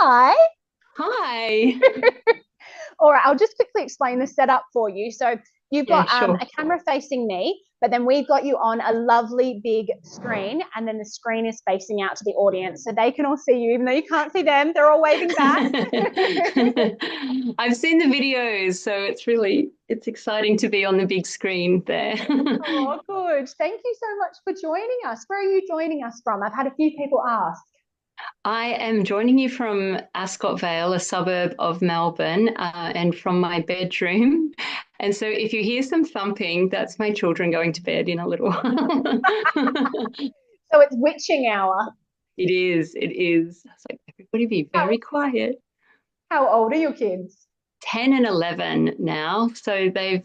Hi. Hi. All right, I'll just quickly explain the setup for you. So you've Yeah, got sure. a camera facing me, but then we've got you on a lovely big screen, and then the screen is facing out to the audience, so they can all see you, even though you can't see them. They're all waving back. I've seen the videos, so it's exciting to be on the big screen there. Oh, good. Thank you so much for joining us. Where are you joining us from? I've had a few people ask. I am joining you from Ascot Vale, a suburb of Melbourne, and from my bedroom. And so if you hear some thumping, that's my children going to bed in a little while. So it's witching hour. It is, it is. It's like everybody be How, very quiet. how old are your kids? 10 and 11 now. So they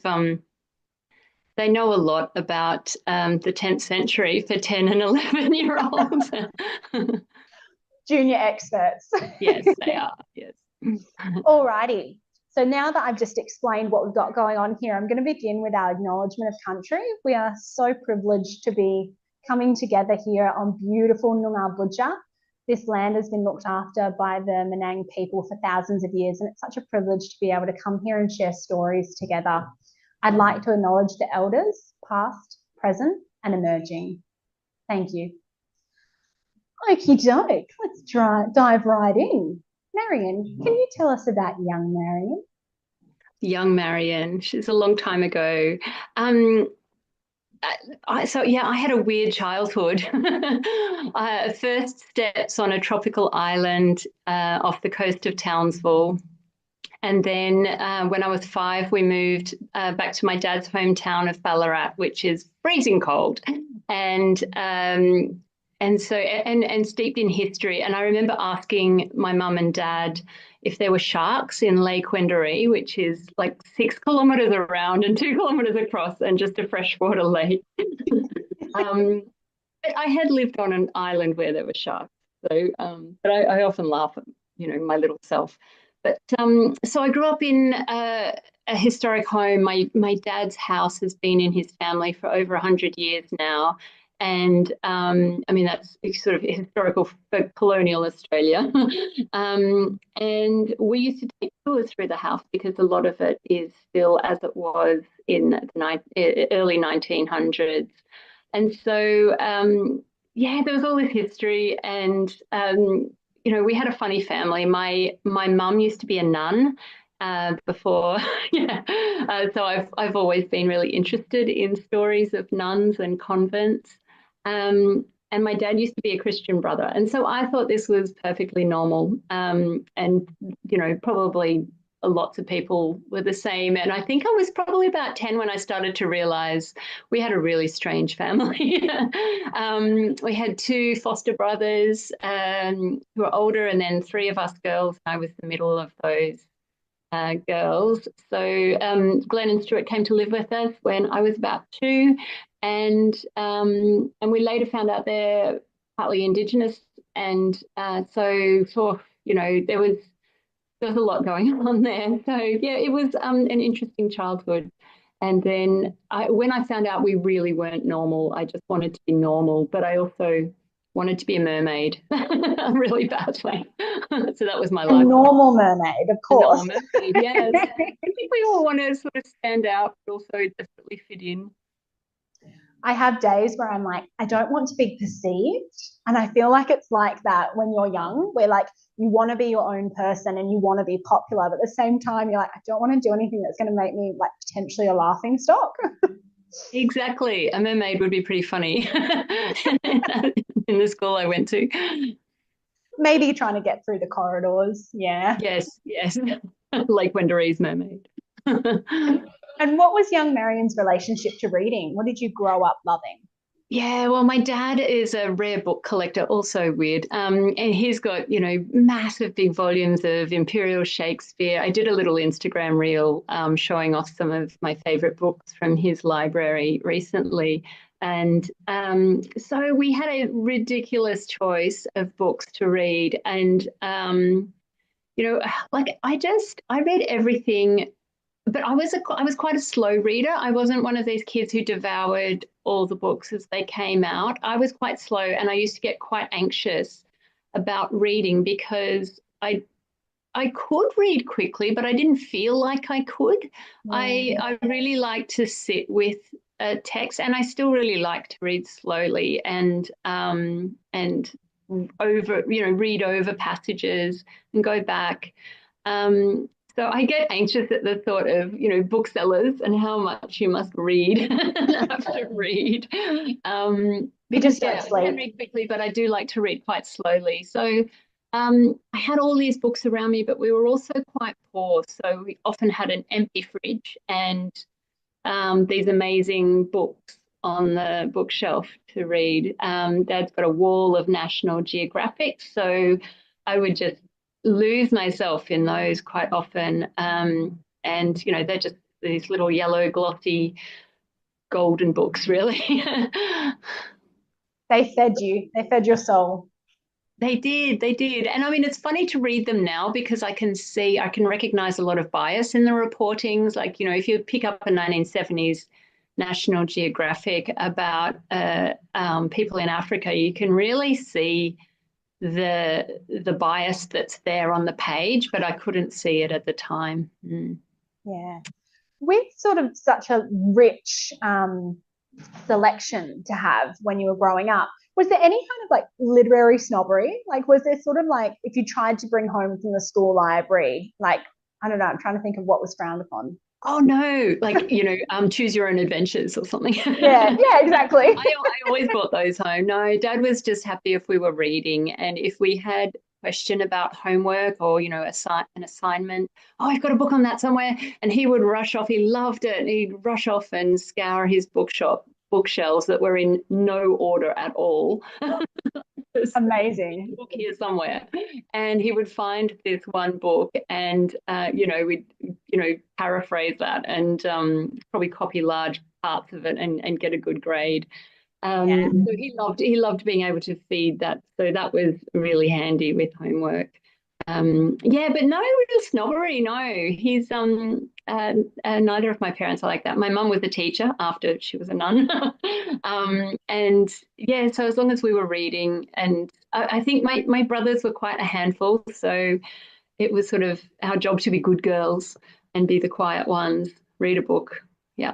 know a lot about the 10th century for 10 and 11-year-olds. Junior experts. Yes, they are. Yes. Alrighty. So now that I've just explained what we've got going on here, I'm going to begin with our acknowledgement of country. We are so privileged to be coming together here on beautiful Noongar Budja. This land has been looked after by the Menang people for thousands of years, and it's such a privilege to be able to come here and share stories together. I'd like to acknowledge the elders, past, present, and emerging. Thank you. Okie doke, let's dive right in. Marion, can you tell us about young Marion? Young Marion, she's a long time ago. I had a weird childhood. First steps on a tropical island off the coast of Townsville. And then when I was 5, we moved back to my dad's hometown of Ballarat, which is freezing cold. And and steeped in history. And I remember asking my mum and dad if there were sharks in Lake Wendouree, which is like 6 kilometres around and 2 kilometres across, and just a freshwater lake. But I had lived on an island where there were sharks, so but I often laugh at my little self. But so I grew up in a historic home. My dad's house has been in his family for over 100 years now, and I mean that's sort of historical for colonial Australia. And we used to take tours through the house because a lot of it is still as it was in the early 1900s. And so, yeah, there was all this history, and we had a funny family. My mum used to be a nun before, yeah. So I've always been really interested in stories of nuns and convents. And my dad used to be a Christian brother, and so I thought this was perfectly normal. And probably lots of people were the same. And I think I was probably about 10 when I started to realize we had a really strange family. We had 2 foster brothers who were older, and then 3 of us girls. I was the middle of those girls. So Glenn and Stuart came to live with us when I was about 2, and we later found out they're partly Indigenous, and so there was a lot going on there. So yeah, it was an interesting childhood. And then when I found out we really weren't normal, I just wanted to be normal, but I also wanted to be a mermaid really badly. So that was my A life. normal mermaid, of A course. normal mermaid, yes. I think we all want to sort of stand out, but also desperately fit in. I have days where I'm like, I don't want to be perceived. And I feel like it's like that when you're young, where like you want to be your own person and you want to be popular, but at the same time, you're like, I don't want to do anything that's going to make me like potentially a laughing stock. Exactly. A mermaid would be pretty funny in the school I went to. Maybe trying to get through the corridors. Yeah. Yes, yes. Like Wendoree's mermaid. And what was young Marion's relationship to reading? What did you grow up loving? Yeah, well, my dad is a rare book collector, also weird. And he's got, massive big volumes of Imperial Shakespeare. I did a little Instagram reel showing off some of my favorite books from his library recently. And so we had a ridiculous choice of books to read. And, like I read everything, but I was quite a slow reader. I wasn't one of these kids who devoured all the books as they came out. I was quite slow, and I used to get quite anxious about reading because I could read quickly, but I didn't feel like I could. Mm. I really like to sit with a text, and I still really like to read slowly and over, read over passages and go back. So I get anxious at the thought of, booksellers and how much you must read and have to read. You Because just don't I can sleep. read quickly, but I do like to read quite slowly. So I had all these books around me, but we were also quite poor. So we often had an empty fridge and these amazing books on the bookshelf to read. Dad's got a wall of National Geographic. So I would just lose myself in those quite often. And, they're just these little yellow, glossy, golden books, really. They fed you. They fed your soul. They did, they did. And I mean, it's funny to read them now because I can recognize a lot of bias in the reportings. Like, if you pick up a 1970s National Geographic about people in Africa, you can really see the bias that's there on the page, but I couldn't see it at the time. Mm. Yeah. With sort of such a rich selection to have when you were growing up, was there any kind of like literary snobbery? Like, was there sort of like if you tried to bring home from the school library, like, I don't know, I'm trying to think of what was frowned upon. Oh no, like, choose your own adventures or something. Yeah, yeah, exactly. I always brought those home. No, Dad was just happy if we were reading. And if we had a question about homework or, an assignment, oh, I've got a book on that somewhere. And he would rush off. He loved it. He'd rush off and scour his bookshelves that were in no order at all. Amazing. Book here somewhere, and he would find this one book, and we'd paraphrase that and probably copy large parts of it and get a good grade. Yeah. So he loved being able to feed that, so that was really handy with homework. Yeah, but no real snobbery. No, he's neither of my parents are like that. My mum was a teacher after she was a nun, and yeah, so as long as we were reading, and I think my brothers were quite a handful, so it was sort of our job to be good girls and be the quiet ones, read a book. Yeah.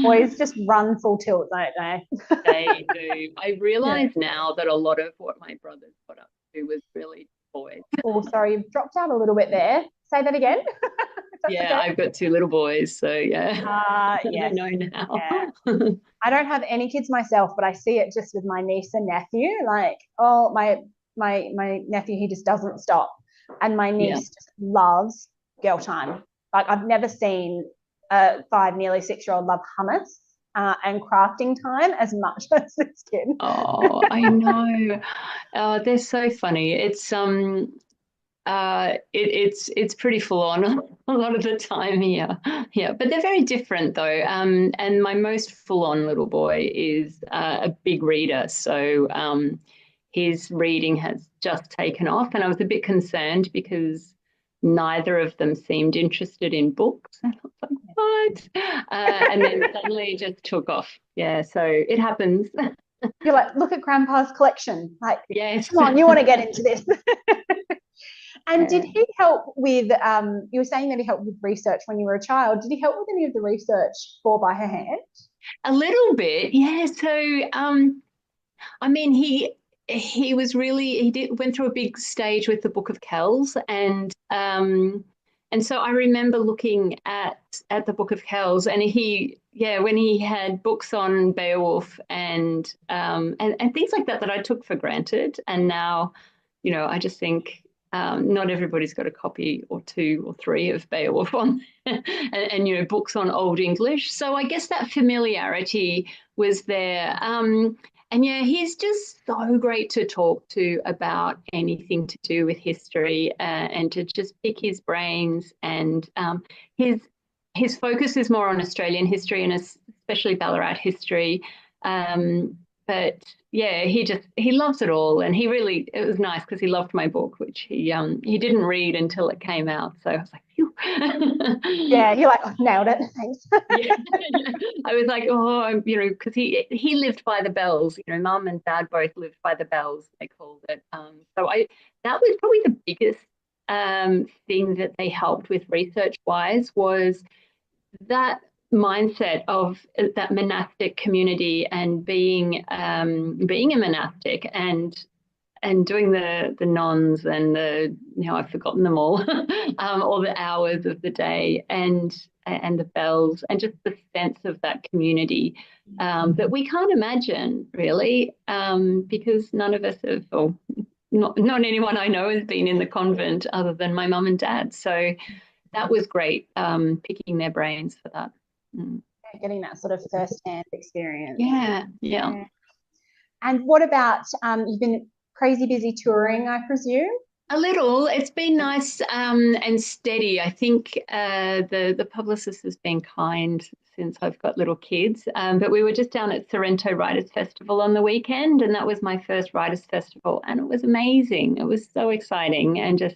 Boys just run full tilt, don't they? They do. I Yeah. realize now that a lot of what my brothers got up to was really boys. Oh, sorry, you've dropped out a little bit there. Say that again. If that's Yeah, okay. I've got two little boys, so yeah, I Yes. know now. Yeah. I don't have any kids myself, but I see it just with my niece and nephew. Like, oh, my nephew, he just doesn't stop, and my Yeah. niece just loves girl time. Like, I've never seen a 5, nearly 6-year-old love hummus and crafting time as much as this kid. Oh, I know. They're so funny. It's pretty full on a lot of the time here. Yeah, but they're very different though. And my most full on little boy is a big reader, so his reading has just taken off, and I was a bit concerned because neither of them seemed interested in books. And I was like, what? And then suddenly it just took off. Yeah, so it happens. You're like, look at Grandpa's collection. Like, Yes. come on, you want to get into this. And did Yeah. he help with, you were saying that he helped with research when you were a child. Did he help with any of the research for by her hand? A little bit, yeah. So, I mean, he was really went through a big stage with the Book of Kells, and so I remember looking at the Book of Kells, and when he had books on Beowulf and things like that I took for granted, and now, I just think. Not everybody's got a copy or two or three of Beowulf on, and books on Old English. So I guess that familiarity was there. And yeah, he's just so great to talk to about anything to do with history and to just pick his brains. And his focus is more on Australian history and especially Ballarat history. But yeah, he loves it all, and it was nice because he loved my book, which he didn't read until it came out. So I was like, phew. Yeah, he like, oh, nailed it. Thanks. Yeah. I was like, oh, because he lived by the bells. Mum and dad both lived by the bells, they called it. So that was probably the biggest thing that they helped with research-wise was that mindset of that monastic community and being a monastic and doing the nons and I've forgotten them all the hours of the day and the bells and just the sense of that community that we can't imagine really because none of us have, or not anyone I know has been in the convent other than my mum and dad. So that was great, picking their brains for that. Getting that sort of first-hand experience. Yeah. And what about you've been crazy busy touring, I presume? A little. It's been nice and steady. I think the publicist has been kind since I've got little kids. But we were just down at Sorrento Writers Festival on the weekend, and that was my first Writers Festival, and it was amazing. It was so exciting, and just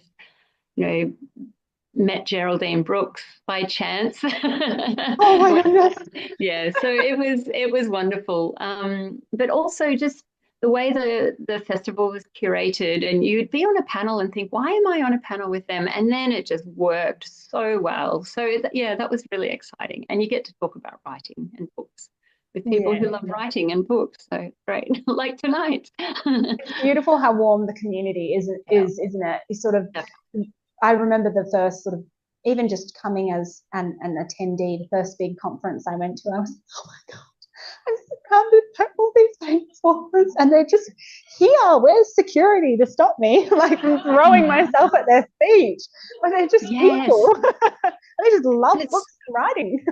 met Geraldine Brooks by chance. Oh my goodness! Yeah, so it was wonderful. But also just the way the festival was curated, and you'd be on a panel and think, why am I on a panel with them? And then it just worked so well. So yeah, that was really exciting. And you get to talk about writing and books with people who love writing and books. So great, like tonight. It's beautiful how warm the community is, isn't it? It's sort of, I remember the first sort of, even just coming as an attendee, the first big conference I went to, I was, oh my God, I'm surrounded by all these famous authors and they're just here. Where's security to stop me? Like throwing myself at their feet. But they're just people. They just love books and writing.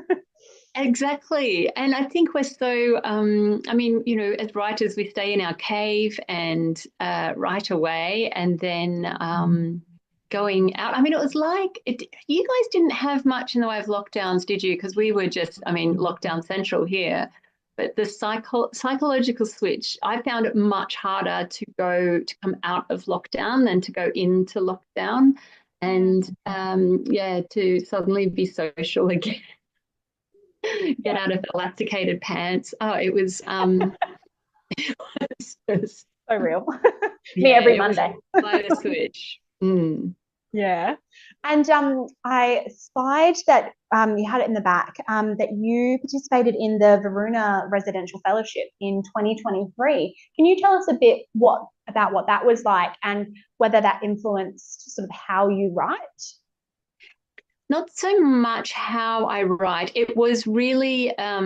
Exactly. And I think we're so, I mean, as writers, we stay in our cave and write away and then going out. I mean, it was like, you guys didn't have much in the way of lockdowns, did you? Because we were just, lockdown central here. But the psychological switch, I found it much harder to come out of lockdown than to go into lockdown and, to suddenly be social again. Get out of elasticated pants. Oh, it was, it was just so real. Me every Monday. Quite a switch. Yeah. And I spied that you had it in the back that you participated in the Varuna Residential Fellowship in 2023. Can you tell us a bit about what that was like and whether that influenced sort of how you write? Not so much how I write. It was really, a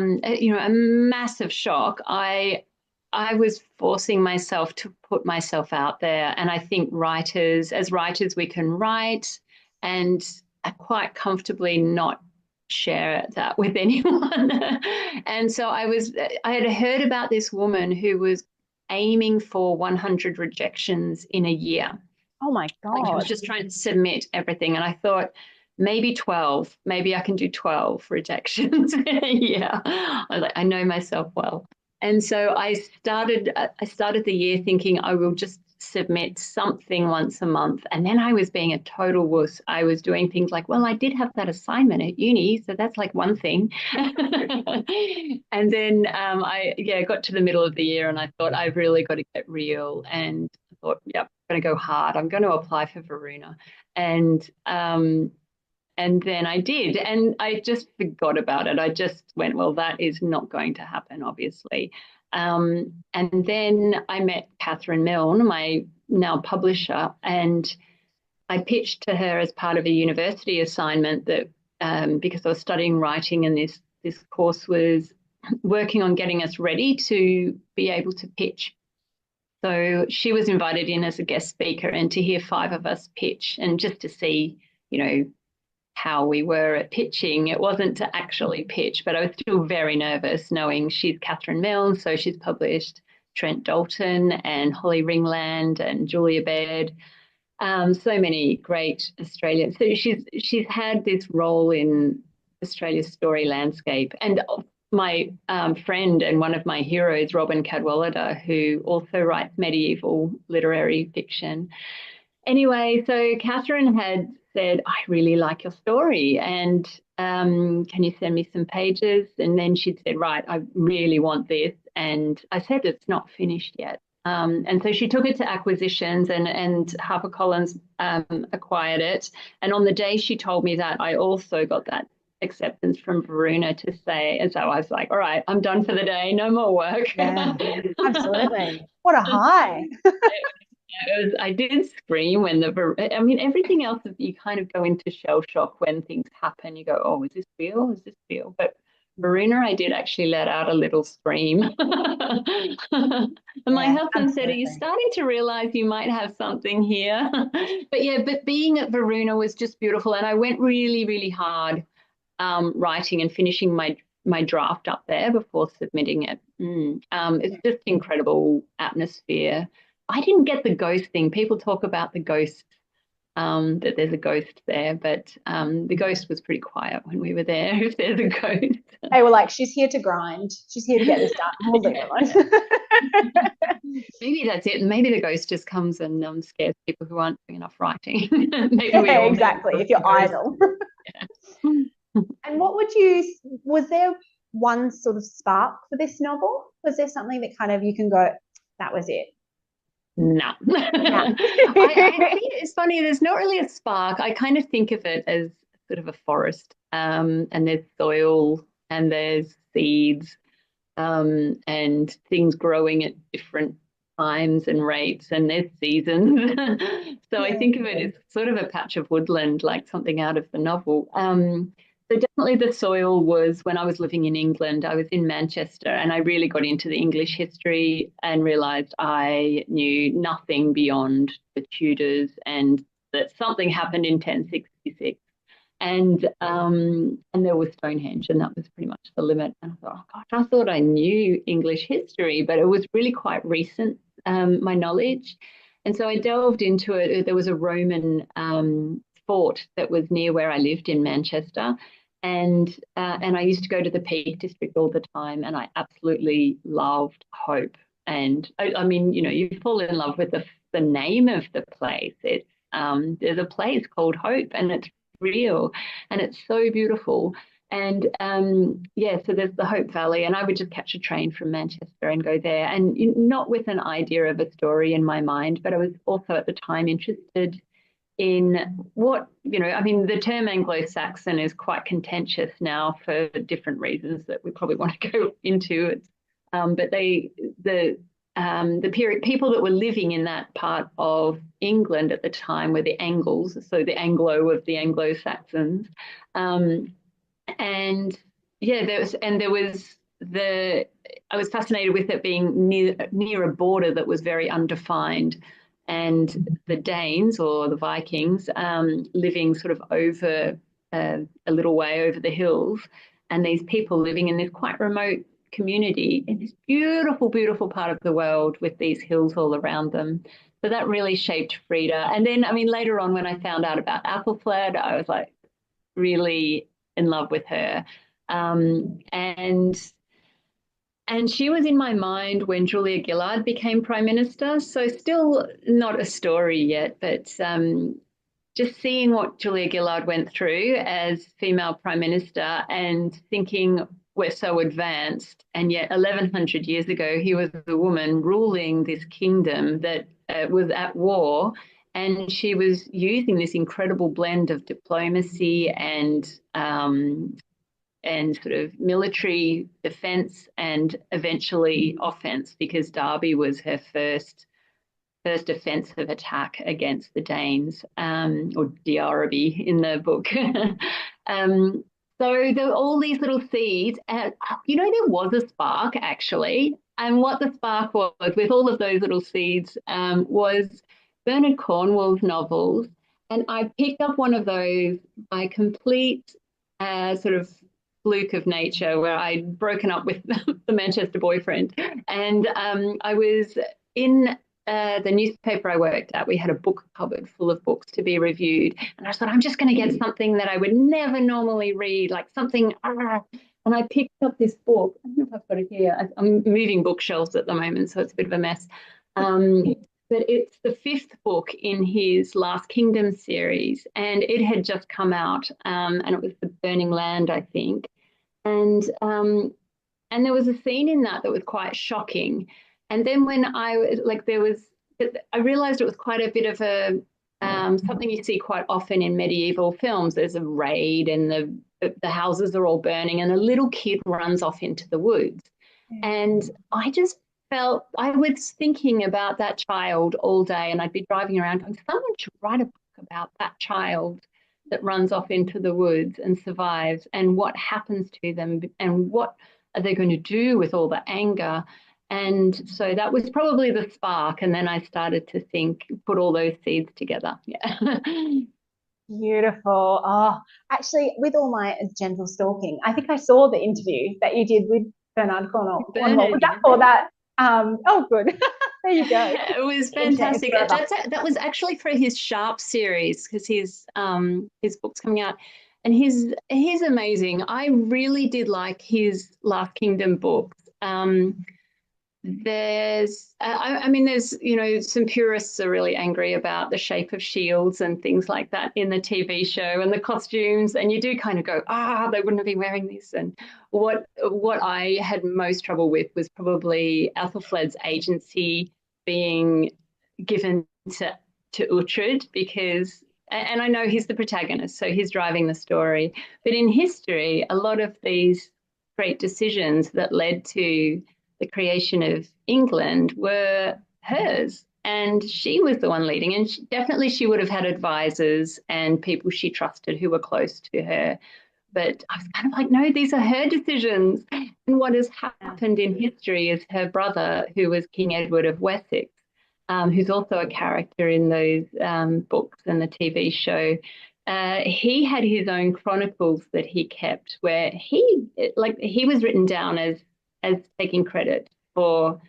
massive shock. I was forcing myself to put myself out there. And I think as writers, we can write and quite comfortably not share that with anyone. And so I had heard about this woman who was aiming for 100 rejections in a year. Oh my God. She was just trying to submit everything. And I thought, maybe 12, maybe I can do 12 rejections in a year. I know myself well. And so I started the year thinking I will just submit something once a month. And then I was being a total wuss. I was doing things like, well, I did have that assignment at uni, so that's like one thing. And then I got to the middle of the year and I thought, I've really got to get real. And I thought, yep, I'm going to go hard. I'm going to apply for Varuna. And then I did, and I just forgot about it. I just went, well, that is not going to happen, obviously. And then I met Catherine Milne, my now publisher, and I pitched to her as part of a university assignment that because I was studying writing and this course was working on getting us ready to be able to pitch. So she was invited in as a guest speaker and to hear 5 of us pitch and just to see, how we were at pitching. It wasn't to actually pitch, but I was still very nervous knowing she's Catherine Milne, so she's published Trent Dalton and Holly Ringland and Julia Baird, so many great Australians. So she's had this role in Australia's story landscape. And my friend and one of my heroes, Robin Cadwallader, who also writes medieval literary fiction. Anyway, so Catherine had said, I really like your story and can you send me some pages? And then she'd said, right, I really want this. And I said, it's not finished yet. And so she took it to acquisitions, and HarperCollins acquired it. And on the day she told me that, I also got that acceptance from Veruna to say, and so I was like, all right, I'm done for the day, no more work. Yeah, absolutely. What a high. I did scream when I mean, everything else, you kind of go into shell shock when things happen. You go, oh, is this real? Is this real? But Verena, I did actually let out a little scream. And my Yeah, husband said, are you absolutely. starting to realize you might have something here? But yeah, but being at Veruna was just beautiful. And I went really, really hard writing and finishing my draft up there before submitting it. It's just incredible atmosphere. I didn't get the ghost thing. People talk about the ghost, that there's a ghost there, but the ghost was pretty quiet when we were there, if there's a ghost. They were like, she's here to grind. She's here to get this done. We'll leave her alone. Maybe that's it. Maybe the ghost just comes and scares people who aren't doing enough writing. Maybe we Yeah, all exactly. If you're idle. And was there one sort of spark for this novel? Was there something that kind of you can go, that was it? No. Nah. I think it's funny, there's not really a spark. I kind of think of it as sort of a forest, and there's soil and there's seeds, and things growing at different times and rates, and there's seasons. So I Yeah. think of it as sort of a patch of woodland, like something out of the novel. So definitely the soil was when I was living in England. I was in Manchester, and I really got into the English history and realized I knew nothing beyond the Tudors, and that something happened in 1066. And there was Stonehenge, and that was pretty much the limit. And I thought, oh gosh, I thought I knew English history, but it was really quite recent, my knowledge. And so I delved into it. There was a Roman fort that was near where I lived in Manchester, and I used to go to the Peak District all the time, and I absolutely loved Hope. And I mean, you fall in love with the name of the place. It's there's a place called Hope, and it's real, and it's so beautiful. And yeah, so there's the Hope Valley, and I would just catch a train from Manchester and go there, and not with an idea of a story in my mind, but I was also at the time interested in what, I mean, the term Anglo-Saxon is quite contentious now for different reasons that we probably want to go into. But the period people that were living in that part of England at the time were the Angles, so the Anglo of the Anglo-Saxons, and yeah, there was I was fascinated with it being near a border that was very undefined, and the Danes or the Vikings living sort of over a little way over the hills, and these people living in this quite remote community in this beautiful, beautiful part of the world with these hills all around them. So that really shaped Freda. And then, I mean, later on when I found out about Athelflaed, I was like really in love with her. And she was in my mind when Julia Gillard became Prime Minister. So still not a story yet, but just seeing what Julia Gillard went through as female Prime Minister and thinking we're so advanced, and yet 1100 years ago, he was a woman ruling this kingdom that was at war, and she was using this incredible blend of diplomacy and sort of military defense and eventually offense, because Derby was her first offensive attack against the Danes, or Diaraby in the book. So there were all these little seeds, and there was a spark actually. And what the spark was with all of those little seeds was Bernard Cornwell's novels. And I picked up one of those by complete sort of fluke of nature, where I'd broken up with the Manchester boyfriend, and I was in the newspaper I worked at. We had a book cupboard full of books to be reviewed, and I thought, I'm just going to get something that I would never normally read, like something. And I picked up this book. I don't know if I've got it here. I'm moving bookshelves at the moment, so it's a bit of a mess. But it's the fifth book in his Last Kingdom series, and it had just come out, and it was The Burning Land, I think. And there was a scene in that was quite shocking. And then when I realized it was quite a bit of a something you see quite often in medieval films. There's a raid and the houses are all burning and a little kid runs off into the woods. And I just felt, I was thinking about that child all day, and I'd be driving around going, someone should write a book about that child that runs off into the woods and survives, and what happens to them, and what are they going to do with all the anger. And so that was probably the spark. And then I started to put all those seeds together. Yeah. Beautiful. Oh, actually, with all my gentle stalking, I think I saw the interview that you did with Bernard Cornwell. Was that for that? Oh, good. There you go. It was fantastic. That was actually for his Sharp series, because his book's coming out, and he's amazing. I really did like his Last Kingdom books. There's some purists are really angry about the shape of shields and things like that in the TV show and the costumes, and you do kind of go, they wouldn't have been wearing this. And what I had most trouble with was probably Aethelflaed's agency being given to Uhtred, because, and I know he's the protagonist, so he's driving the story, but in history, a lot of these great decisions that led to the creation of England were hers, and she was the one leading. And she would have had advisors and people she trusted who were close to her. But I was kind of like, no, these are her decisions. And what has happened in history is her brother, who was King Edward of Wessex, who's also a character in those books and the TV show. He had his own chronicles that he kept, where he was written down as taking credit for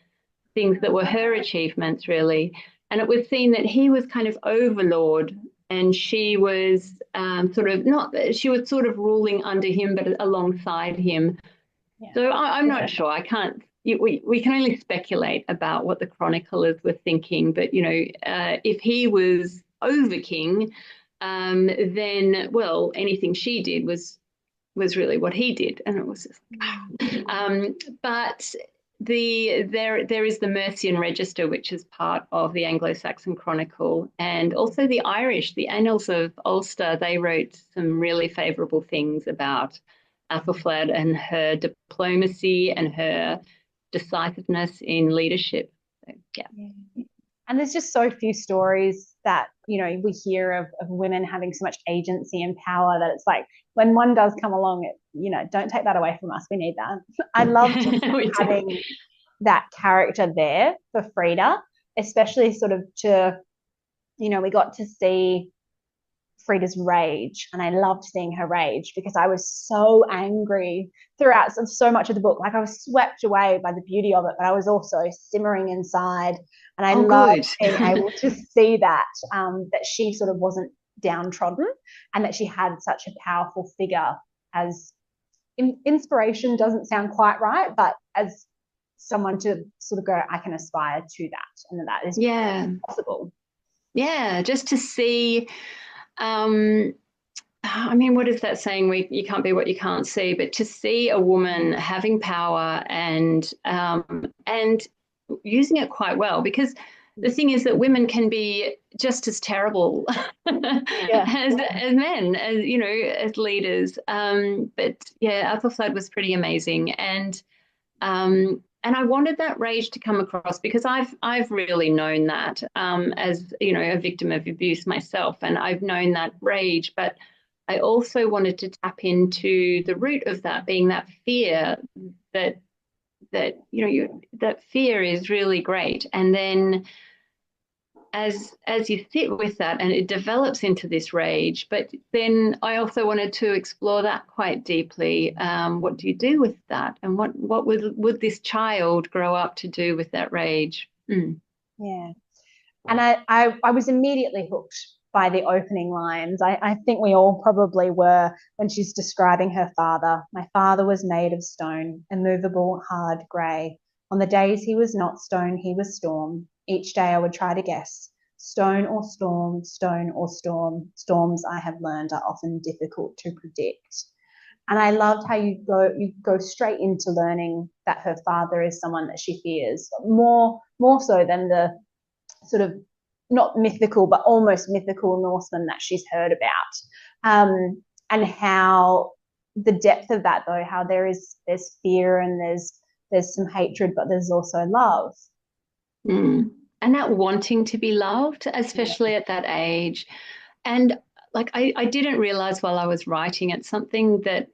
things that were her achievements, really. And it was seen that he was kind of overlord, and she was she was sort of ruling under him, but alongside him. Yeah. So I'm not sure. I can't. We can only speculate about what the chroniclers were thinking. But if he was over king, then anything she did was really what he did, and it was just, but there is the Mercian Register, which is part of the Anglo-Saxon Chronicle, and also the Irish, the Annals of Ulster. They wrote some really favourable things about Aethelflaed and her diplomacy and her decisiveness in leadership. So, yeah. And there's just so few stories that, we hear of women having so much agency and power, that it's like, when one does come along, don't take that away from us. We need that. I loved having that character there for Freda, especially sort of we got to see Freda's rage, and I loved seeing her rage, because I was so angry throughout so much of the book. Like, I was swept away by the beauty of it, but I was also simmering inside, and I loved being able to see that she sort of wasn't downtrodden, and that she had such a powerful figure as inspiration. Doesn't sound quite right, but as someone to sort of go, I can aspire to that, and that is possible. Yeah, just to see. What is that saying? You can't be what you can't see. But to see a woman having power and using it quite well, because the thing is that women can be just as terrible as men, as leaders. But yeah, Aethelflaed was pretty amazing, and I wanted that rage to come across, because I've really known that as a victim of abuse myself, and I've known that rage. But I also wanted to tap into the root of that, being that fear that that fear is really great, and then as you sit with that and it develops into this rage. But then I also wanted to explore that quite deeply. What do you do with that, and what would this child grow up to do with that rage? Yeah, and I was immediately hooked by the opening lines. I think we all probably were, when she's describing her father. My father was made of stone, immovable, hard, grey. On the days he was not stone, he was storm. Each day I would try to guess. Stone or storm, stone or storm. Storms, I have learned, are often difficult to predict. And I loved how you go straight into learning that her father is someone that she fears more so than the sort of not mythical but almost mythical Norseman that she's heard about. And how the depth of that, though, how there's fear and there's some hatred, but there's also love. Mm. And that wanting to be loved, especially at that age. And like I didn't realize while I was writing it, something that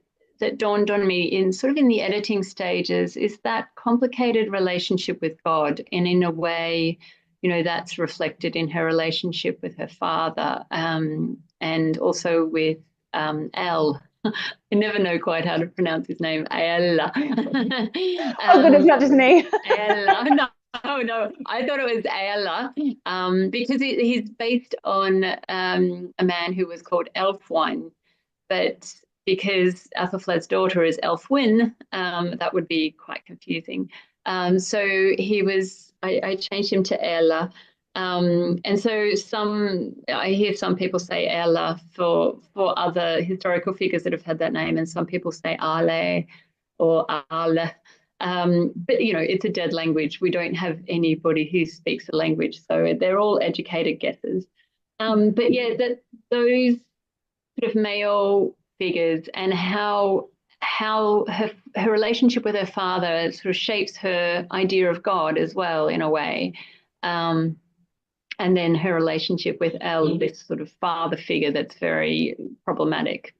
dawned on me in sort of in the editing stages is that complicated relationship with God. And in a way, you know, that's reflected in her relationship with her father, and also with El. I never know quite how to pronounce his name, Aella. Oh, good, it's not just me. Aella. No, I thought it was Aella, because he's based on a man who was called Elfwine, but because Athelflaed's daughter is Elfwyn, that would be quite confusing. So I changed him to Ella. And so I hear some people say Ella for other historical figures that have had that name, and some people say Ale or Ale. But you know, it's a dead language. We don't have anybody who speaks the language, so they're all educated guesses. But yeah, those sort of male figures and how her relationship with her father sort of shapes her idea of God as well in a way. And then her relationship with El, this sort of father figure that's very problematic.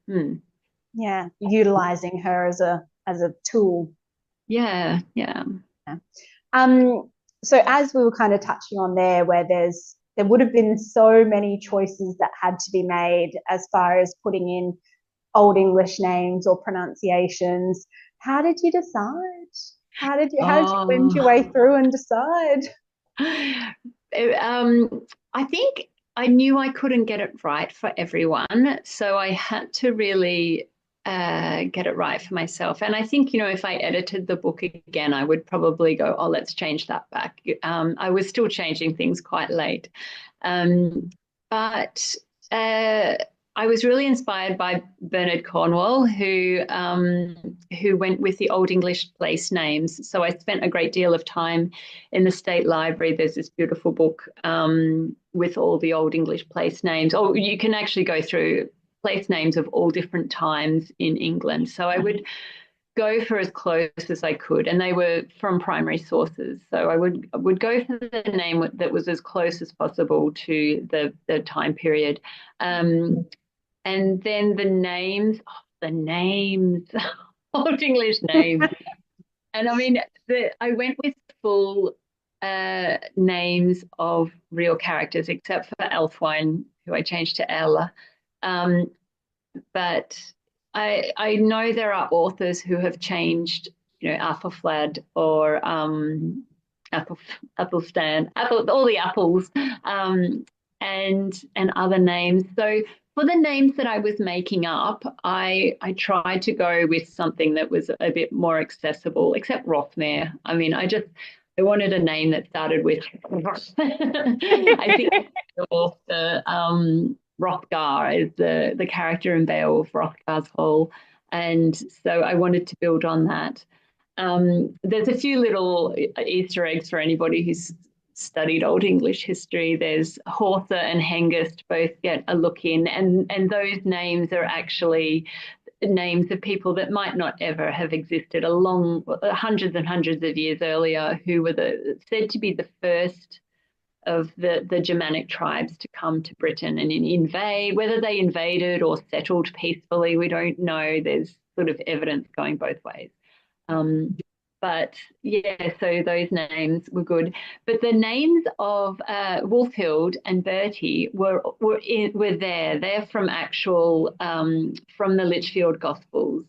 Yeah, utilizing her as a tool. Yeah. So as we were kind of touching on there, where there would have been so many choices that had to be made as far as putting in Old English names or pronunciations. How did you decide? How did you wend your way through and decide? I think I knew I couldn't get it right for everyone, so I had to really get it right for myself. And I think, you know, if I edited the book again, I would probably go, oh, let's change that back. I was still changing things quite late. But I was really inspired by Bernard Cornwell, who went with the Old English place names. So I spent a great deal of time in the State Library. There's this beautiful book with all the Old English place names. Oh, you can actually go through place names of all different times in England. So I would go for as close as I could, and they were from primary sources. So I would go for the name that was as close as possible to the time period. And then the names, Old English names. And I mean, I went with full names of real characters, except for Elfwine, who I changed to Ella. But I know there are authors who have changed, you know, Athelflaed or Athelstan, all the apples, and other names. So for the names that I was making up, I tried to go with something that was a bit more accessible, except Rothmere. I mean, I wanted a name that started with I think the author Hrothgar is the character in Beowulf, Hrothgar's Hall, and so I wanted to build on that. There's a few little Easter eggs for anybody who's studied Old English history. There's Hortha and Hengist both get a look in, and those names are actually names of people that might not ever have existed hundreds and hundreds of years earlier, who were said to be the first of the Germanic tribes to come to Britain and invade. Whether they invaded or settled peacefully, we don't know. There's sort of evidence going both ways. But yeah, so those names were good. But the names of Wulfhild and Bertie were there. They're from actual from the Lichfield Gospels.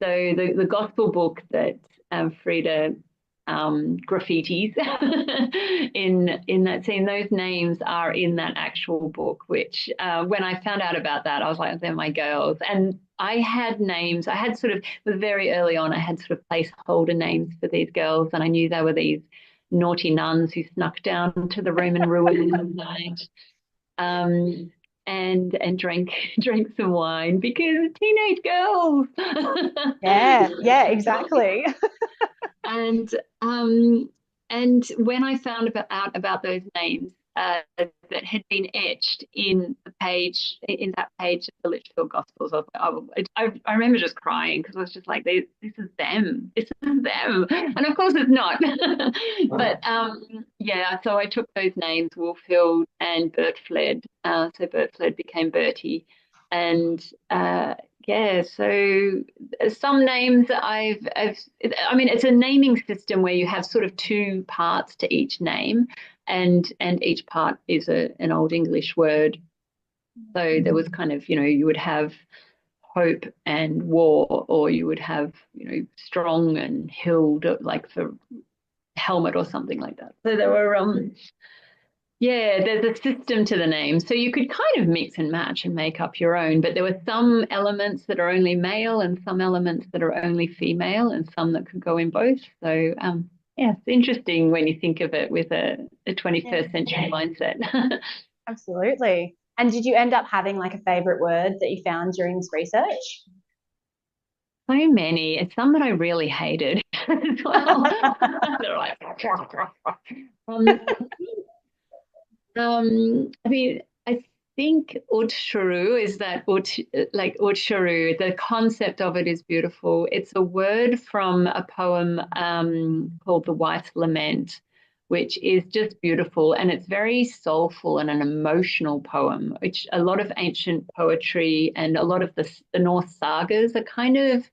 So the gospel book that Freda graffitis in that scene, those names are in that actual book, which when I found out about that, I was like, they're my girls. And I had sort of very early on, I had sort of placeholder names for these girls, and I knew they were these naughty nuns who snuck down to the Roman ruins at night. and drank some wine because teenage girls. Yeah, exactly. And um, and when I found out about those names that had been etched in the page in that page of the Litchfield Gospels, I remember just crying because I was just like, this is them, this is them, and of course it's not. But yeah, so I took those names, Wolfhild and Bertfled. So Bertfled became Bertie, and yeah, so some names I mean, it's a naming system where you have sort of two parts to each name, and each part is an Old English word. So there was kind of, you would have hope and war, or you would have, strong and hild, like for helmet or something like that. So there were yeah, there's a system to the name. So you could kind of mix and match and make up your own, but there were some elements that are only male and some elements that are only female and some that could go in both. So yeah, it's interesting when you think of it with a 21st century mindset. Absolutely. And did you end up having like a favorite word that you found during this research? So many. It's some that I really hated as well. They're like, um, I mean, I think Utsharu is that like Utsharu. The concept of it is beautiful. It's a word from a poem called The White Lament, which is just beautiful, and it's very soulful and an emotional poem. Which a lot of ancient poetry and a lot of the Norse sagas are kind of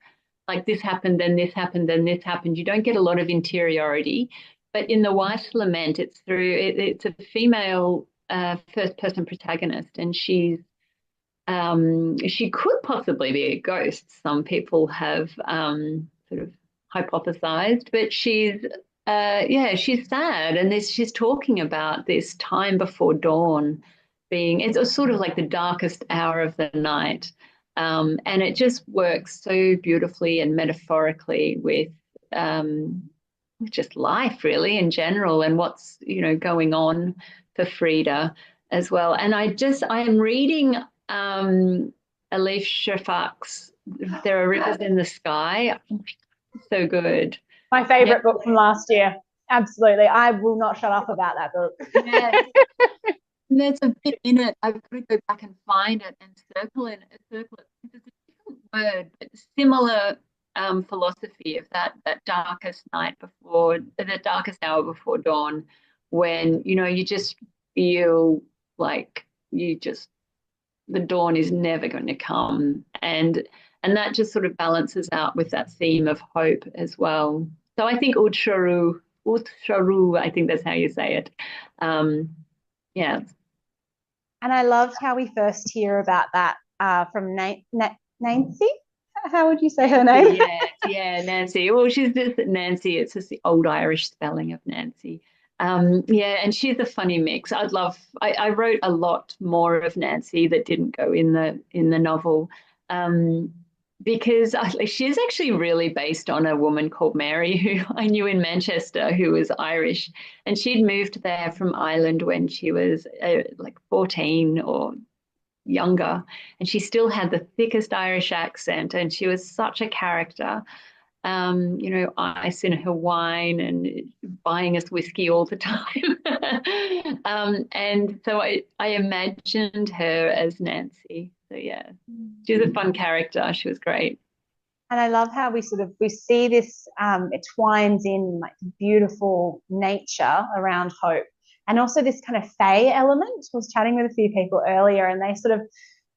like this happened, then this happened, then this happened. You don't get a lot of interiority. But in the White Lament, it's a female first person protagonist, and she could possibly be a ghost. Some people have sort of hypothesized, but yeah, she's sad, and she's talking about this time before dawn being it's sort of like the darkest hour of the night. And it just works so beautifully and metaphorically with just life really in general and what's going on for Freda as well. And I am reading Elif Shafak's There Are Rivers in the Sky. So good. My favorite book from last year. Absolutely. I will not shut up about that book. Yes. And there's a bit in it. I've got to go back and find it and circle it. It's a different word, but similar philosophy of that darkest night before the darkest hour before dawn, when you just feel like the dawn is never going to come, and that just sort of balances out with that theme of hope as well. So I think Utsharu, I think that's how you say it. Yeah. And I loved how we first hear about that from Nancy. How would you say her name? Yeah, Nancy. Well, she's just Nancy. It's just the old Irish spelling of Nancy. Yeah, and she's a funny mix. I wrote a lot more of Nancy that didn't go in the novel, because she's actually really based on a woman called Mary who I knew in Manchester who was Irish, and she'd moved there from Ireland when she was like 14 or younger, and she still had the thickest Irish accent, and she was such a character. Ice in her wine and buying us whiskey all the time. And so I imagined her as Nancy. So yeah, she was a fun character. She was great. And I love how we see this, it twines in like beautiful nature around hope, and also this kind of fae element. I was chatting with a few people earlier, and they sort of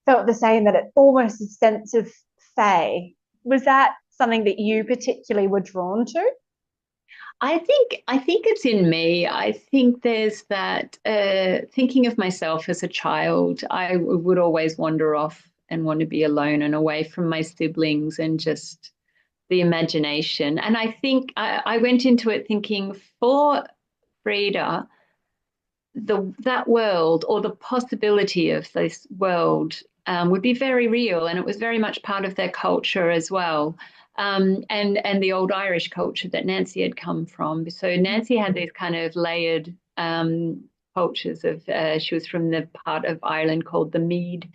felt the same, that it almost a sense of fae. Was that something that you particularly were drawn to? I think it's in me. I think there's that thinking of myself as a child, I would always wander off and want to be alone and away from my siblings and just the imagination. And I think I went into it thinking for Freda, that world or the possibility of this world would be very real, and it was very much part of their culture as well, and the old Irish culture that Nancy had come from. So Nancy had these kind of layered cultures of she was from the part of Ireland called the Mead,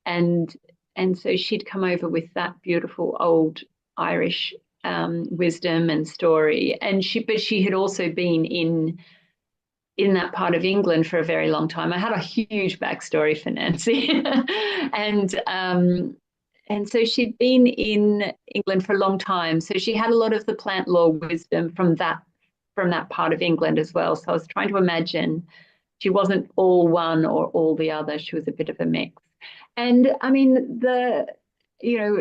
and so she'd come over with that beautiful old Irish wisdom and story, and she had also been in that part of England for a very long time. I had a huge backstory for Nancy, and so she'd been in England for a long time. So she had a lot of the plant law wisdom from that part of England as well. So I was trying to imagine she wasn't all one or all the other. She was a bit of a mix. And I mean,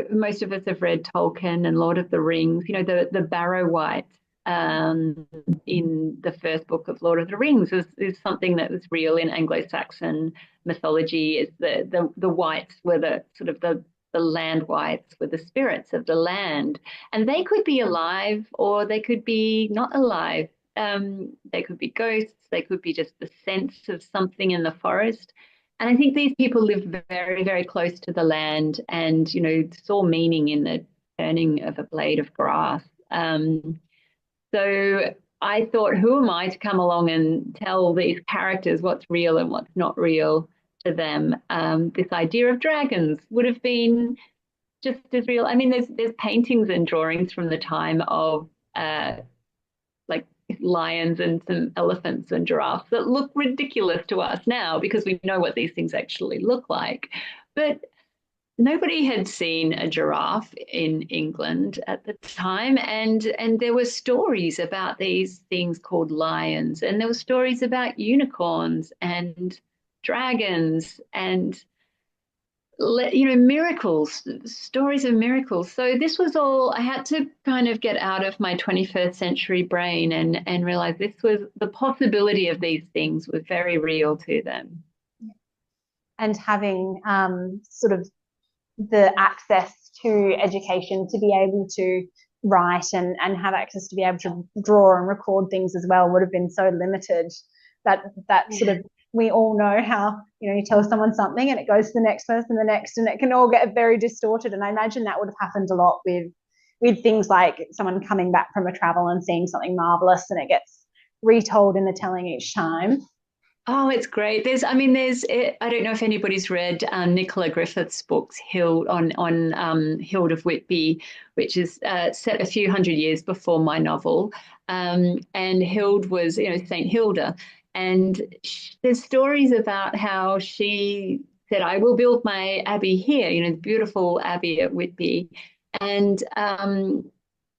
most of us have read Tolkien and Lord of the Rings. The Barrow Wight in the first book of Lord of the Rings is something that was real in Anglo-Saxon mythology. Is the wights were the sort of the land wights were the spirits of the land, and they could be alive or they could be not alive. They could be ghosts. They could be just the sense of something in the forest. And I think these people lived very, very close to the land and, saw meaning in the turning of a blade of grass. So I thought, who am I to come along and tell these characters what's real and what's not real to them? This idea of dragons would have been just as real. I mean, there's paintings and drawings from the time of like lions and some elephants and giraffes that look ridiculous to us now because we know what these things actually look like. But nobody had seen a giraffe in England at the time, and there were stories about these things called lions, and there were stories about unicorns and dragons and miracles, stories of miracles. So this was all, I had to kind of get out of my 21st century brain and realize this was the possibility of these things was very real to them. And having sort of the access to education to be able to write and have access to be able to draw and record things as well would have been so limited that sort of, we all know how, you tell someone something and it goes to the next person, the next, and it can all get very distorted. And I imagine that would have happened a lot with things like someone coming back from a travel and seeing something marvelous and it gets retold in the telling each time. Oh, it's great. I don't know if anybody's read Nicola Griffith's books, Hild of Whitby, which is set a few hundred years before my novel. And Hild was, St. Hilda. And there's stories about how she said, I will build my abbey here, the beautiful abbey at Whitby. And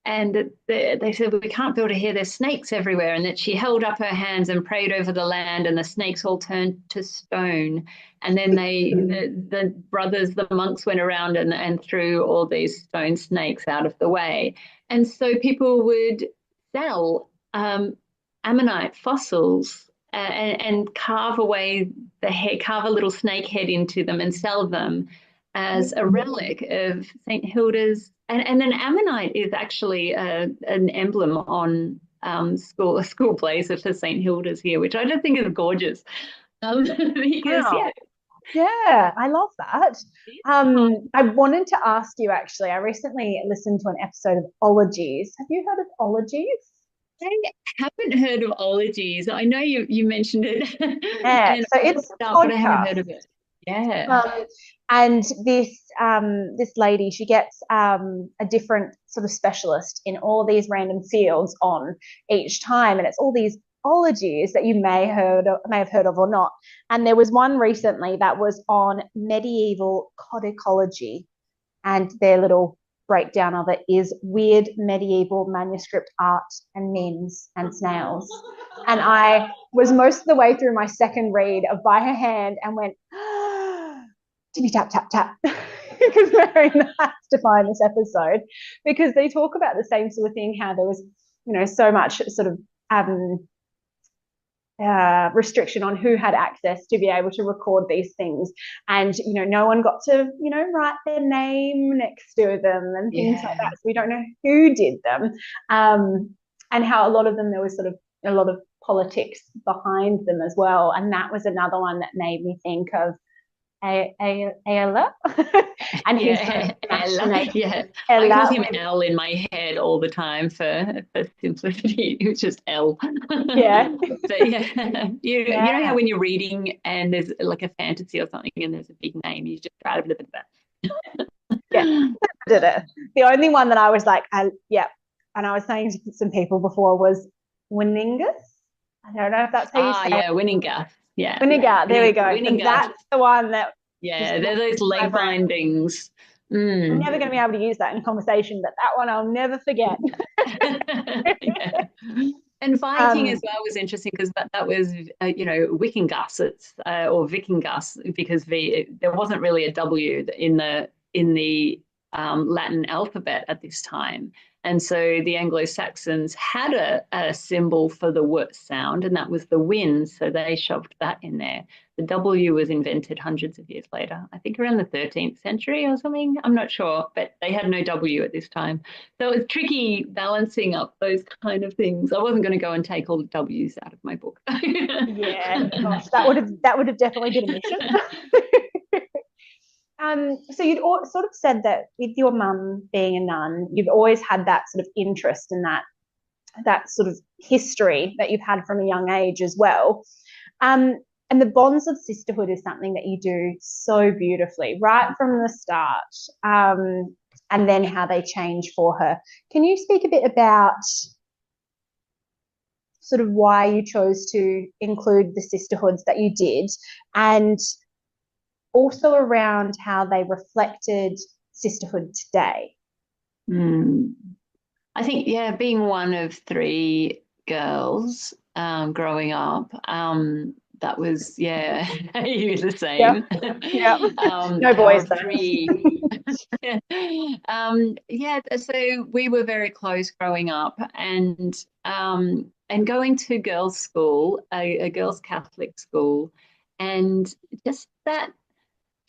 they said, well, we can't build it here. There's snakes everywhere. And that she held up her hands and prayed over the land and the snakes all turned to stone. And then the brothers, the monks went around and threw all these stone snakes out of the way. And so people would sell ammonite fossils and carve away the head, carve a little snake head into them and sell them as a relic of St. Hilda's. And an ammonite is actually an emblem on a school blazer for St. Hilda's here, which I just think is gorgeous. Because, wow. Yeah, I love that. I wanted to ask you, actually, I recently listened to an episode of Ologies. Have you heard of Ologies? I haven't heard of Ologies. I know you mentioned it. Yeah, so it's a podcast. But I haven't heard of it. Yeah. And this lady, she gets a different sort of specialist in all these random fields on each time, and it's all these ologies that you may have heard of or not. And there was one recently that was on medieval codicology, and their little breakdown of it is weird medieval manuscript art and memes and snails. And I was most of the way through my second read of By Her Hand and went, tippy tap tap tap, because Marion has to find this episode, because they talk about the same sort of thing, how there was so much sort of restriction on who had access to be able to record these things, and no one got to write their name next to them and things like that, so we don't know who did them, and how a lot of them there was sort of a lot of politics behind them as well. And that was another one that made me think of Ella, and his Yeah, Ella. machination. Yeah, I call Ella him with, L in my head all the time for simplicity. It was just L. yeah, But yeah, you know how yeah, when you're reading and there's like a fantasy or something and there's a big name, you just try to bit of yeah. that. Did it. The only one that I was like, yeah, and I was saying to some people before was Winningus. I don't know if that's how you Ah, say it. yeah, winning guff. Yeah, Winningar. There we go. winning So guff. that's the one that just Yeah, they're those my leg brain. bindings. I'm Mm. never going to be able to use that in conversation, but that one I'll never forget. Yeah. And Viking as well was interesting because that was, Wikingus, or Vikingus, because there wasn't really a W in the Latin alphabet at this time. And so the Anglo-Saxons had a symbol for the W sound, and that was the wind. So they shoved that in there. The W was invented hundreds of years later, I think around the 13th century or something. I'm not sure, but they had no W at this time. So it was tricky balancing up those kind of things. I wasn't going to go and take all the W's out of my book. Yeah, gosh, that would have definitely been a mission. So you'd sort of said that with your mum being a nun, you've always had that sort of interest in that sort of history that you've had from a young age as well. Um, and the bonds of sisterhood is something that you do so beautifully right from the start, and then how they change for her. Can you speak a bit about sort of why you chose to include the sisterhoods that you did, and also around how they reflected sisterhood today? Mm. I think, yeah, being one of three girls growing up, that was, yeah, you the Yeah, same. yeah. No Power boys of though. three. Yeah, so we were very close growing up, and going to girls' school, a girls' Catholic school, and just that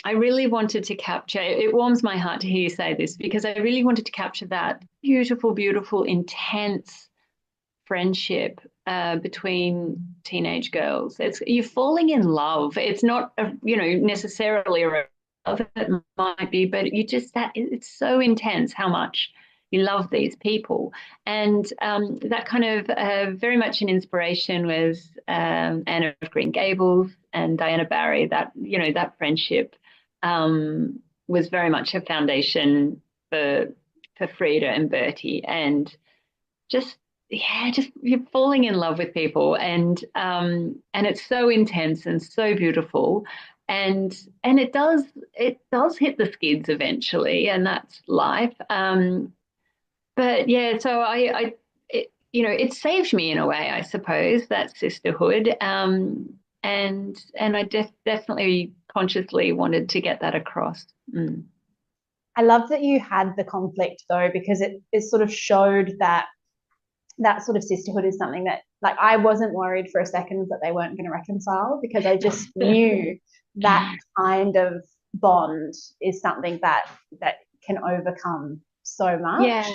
I really wanted to capture, it warms my heart to hear you say this because I really wanted to capture that beautiful, beautiful, intense friendship between teenage girls. It's you're falling in love. It's not, necessarily a love. It might be, but you just that it's so intense how much you love these people, and that kind of very much an inspiration was Anne of Green Gables and Diana Barry. That friendship was very much a foundation for Freda and Bertie, and just just you're falling in love with people, and it's so intense and so beautiful, and it does hit the skids eventually, and that's life. But yeah, so it saved me in a way, I suppose, that sisterhood, and I definitely consciously wanted to get that across. Mm. I love that you had the conflict though, because it sort of showed that sort of sisterhood is something that, like, I wasn't worried for a second that they weren't going to reconcile, because I just knew that kind of bond is something that can overcome so much. Yeah.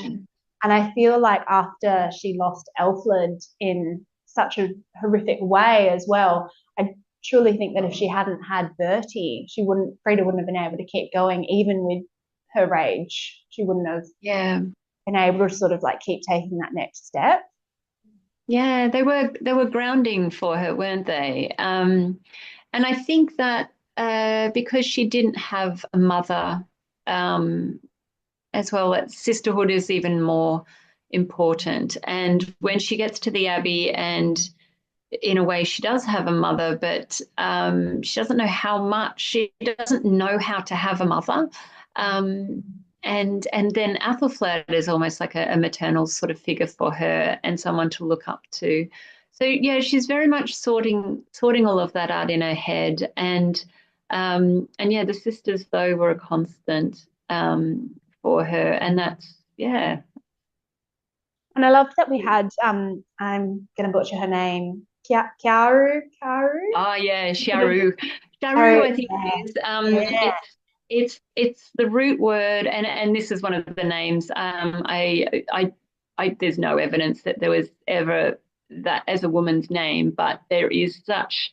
And I feel like after she lost Elfled in such a horrific way as well, I truly think that if she hadn't had Bertie, Freda wouldn't have been able to keep going, even with her rage. She wouldn't have Yeah. been able to sort of like keep taking that next step. Yeah, they were grounding for her, weren't they? And I think that because she didn't have a mother, um, as well, that sisterhood is even more important. And when she gets to the Abbey, and in a way, she does have a mother, but she doesn't know how much. She doesn't know how to have a mother. Um, and then Athelflaed is almost like a maternal sort of figure for her and someone to look up to. So yeah, she's very much sorting all of that out in her head, and yeah, the sisters though were a constant for her, and that's yeah. And I love that we had I'm gonna butcher her name. Kiaru. Oh yeah, Sort of, sharu. Sharu, oh, I think yeah, it is. yeah. It's the root word, and this is one of the names. There's no evidence that there was ever that as a woman's name, but there is such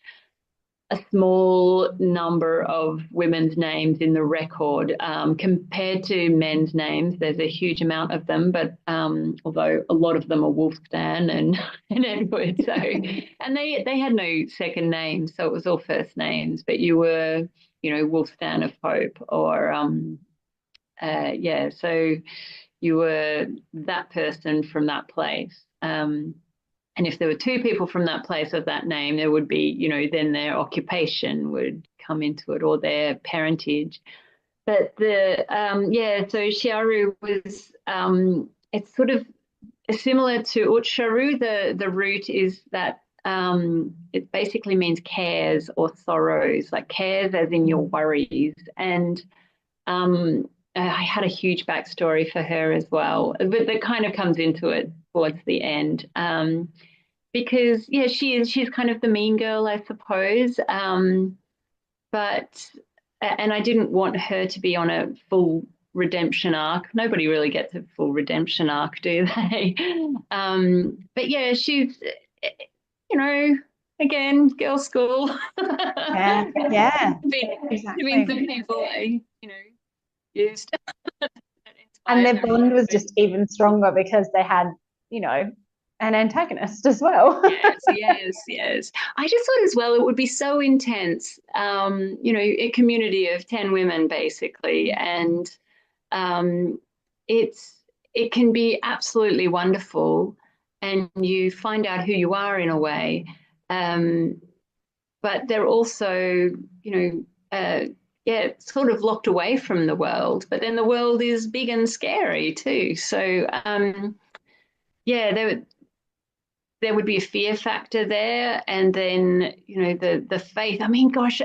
a small number of women's names in the record compared to men's names. There's a huge amount of them, but although a lot of them are Wolfstan and Edward. So, and they had no second names, so it was all first names. But you were, Wolfstan of Hope, or so you were that person from that place. And if there were two people from that place of that name, there would be, then their occupation would come into it, or their parentage. But so Shiaru was, it's sort of similar to Utsharu. The root is that it basically means cares or sorrows, like cares as in your worries. And I had a huge backstory for her as well, but that kind of comes into it towards the end. Because she's kind of the mean girl, I suppose. But I didn't want her to be on a full redemption arc. Nobody really gets a full redemption arc, do they? But yeah, she's, again, girls' school. Yeah, exactly. Been some people, used. And their bond was just even stronger because they had, an antagonist as well. Yes. I just thought as well it would be so intense, a community of 10 women basically, and it can be absolutely wonderful, and you find out who you are in a way, but they're also, sort of locked away from the world, but then the world is big and scary too. So there would be a fear factor there, and then the faith. I mean, gosh,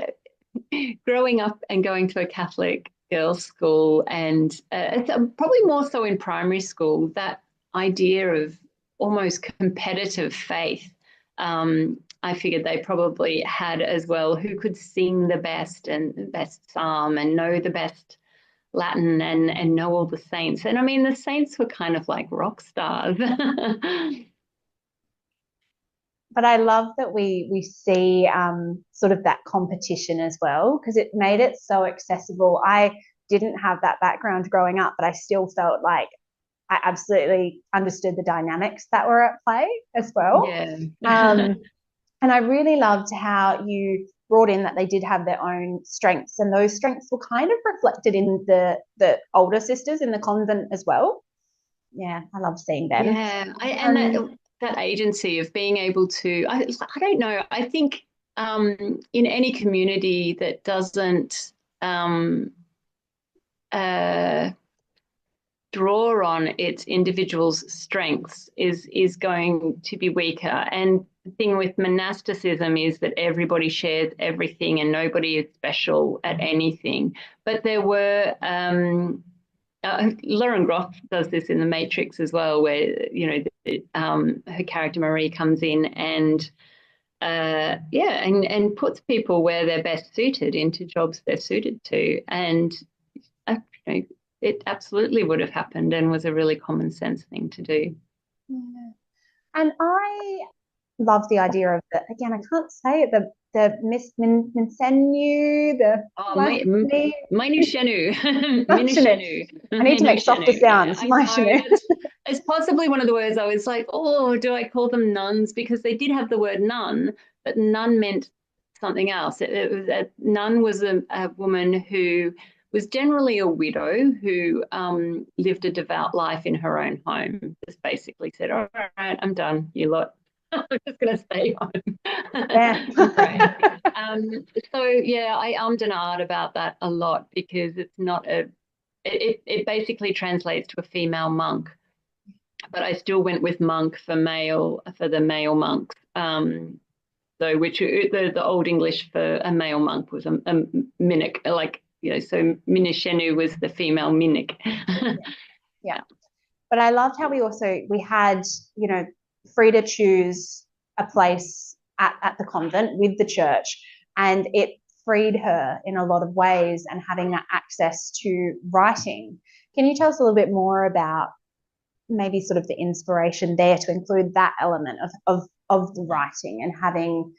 growing up and going to a Catholic girls' school, and it's probably more so in primary school, that idea of almost competitive faith. I figured they probably had as well, who could sing the best and the best psalm and know the best Latin and know all the saints. And I mean, the saints were kind of like rock stars. But I love that we see sort of that competition as well, because it made it so accessible. I didn't have that background growing up, but I still felt like I absolutely understood the dynamics that were at play as well. Yeah. And I really loved how you brought in that they did have their own strengths, and those strengths were kind of reflected in the older sisters in the convent as well. Yeah, I love seeing them. Yeah, and that agency of being able to, I don't know, I think in any community that doesn't draw on its individual's strengths is going to be weaker. And the thing with monasticism is that everybody shares everything and nobody is special at anything. But there were Lauren Groff does this in The Matrix as well, where her character Marie comes in and and puts people where they're best suited into jobs they're suited to, and it absolutely would have happened and was a really common sense thing to do. Yeah. And I love the idea of the, again, I can't say it, the Miss Minsenu, the Minushenu. I need to make softer sounds. It's possibly one of the words I was like, oh, do I call them nuns? Because they did have the word nun, but nun meant something else. Nun was a woman who was generally a widow who lived a devout life in her own home. Just basically said, all right, I'm done, you lot. I'm just going to stay home. Yeah. I ummed and ahed about that a lot, because it's not it basically translates to a female monk, but I still went with monk for the male monks. Which the Old English for a male monk was a minnick, so Minishenu was the female minnick. Yeah. But I loved how we had, Freda choose a place at the convent with the church, and it freed her in a lot of ways, and having that access to writing. Can you tell us a little bit more about maybe sort of the inspiration there to include that element of the writing, and having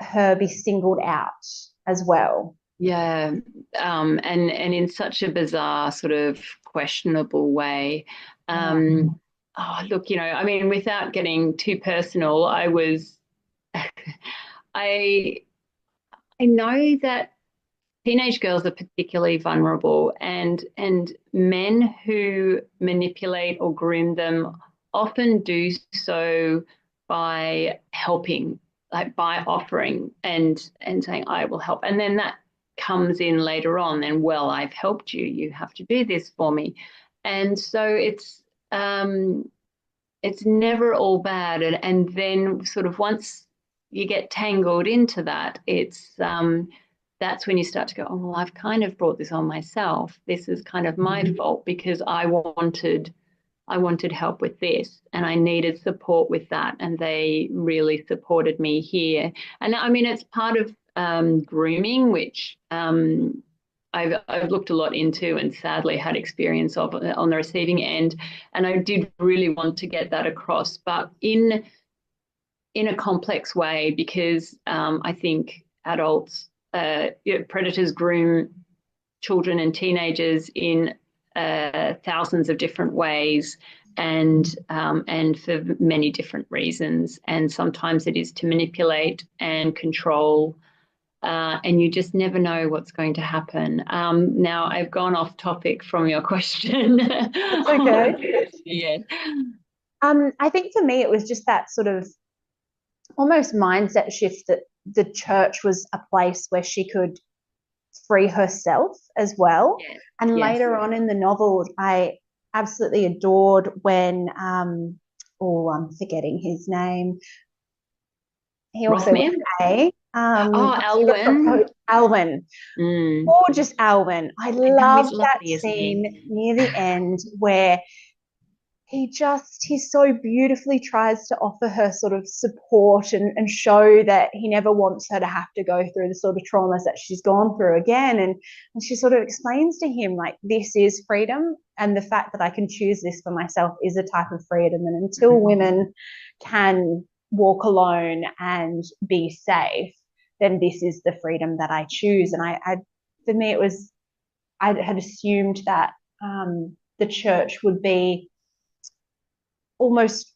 her be singled out as well. Yeah, and in such a bizarre, sort of questionable way. Oh, look, I mean, without getting too personal, I I know that teenage girls are particularly vulnerable, and men who manipulate or groom them often do so by helping, like by offering and saying, I will help. And then that comes in later on, and well, I've helped you, you have to do this for me. And so it's never all bad. And then sort of once you get tangled into that, that's when you start to go, oh, well, I've kind of brought this on myself. This is kind of my fault because I wanted help with this and I needed support with that. And they really supported me here. And I mean, it's part of grooming, which I've looked a lot into and sadly had experience of on the receiving end. And I did really want to get that across, but in a complex way, because I think adults, predators groom children and teenagers in thousands of different ways, and for many different reasons. And sometimes it is to manipulate and control, and you just never know what's going to happen. Now I've gone off topic from your question. It's okay. Yeah. I think for me, it was just that sort of almost mindset shift that the church was a place where she could free herself as well. Yes. And Yes. later on in the novel, I absolutely adored when, I'm forgetting his name. He also Rothman? A. Alwyn. Alwyn. Gorgeous Alwyn. I loved that lovely, scene near the end where he so beautifully tries to offer her sort of support and show that he never wants her to have to go through the sort of traumas that she's gone through again. And she sort of explains to him, like, this is freedom. And the fact that I can choose this for myself is a type of freedom. And until women can walk alone and be safe, then this is the freedom that I choose. And for me, I had assumed that the church would be almost,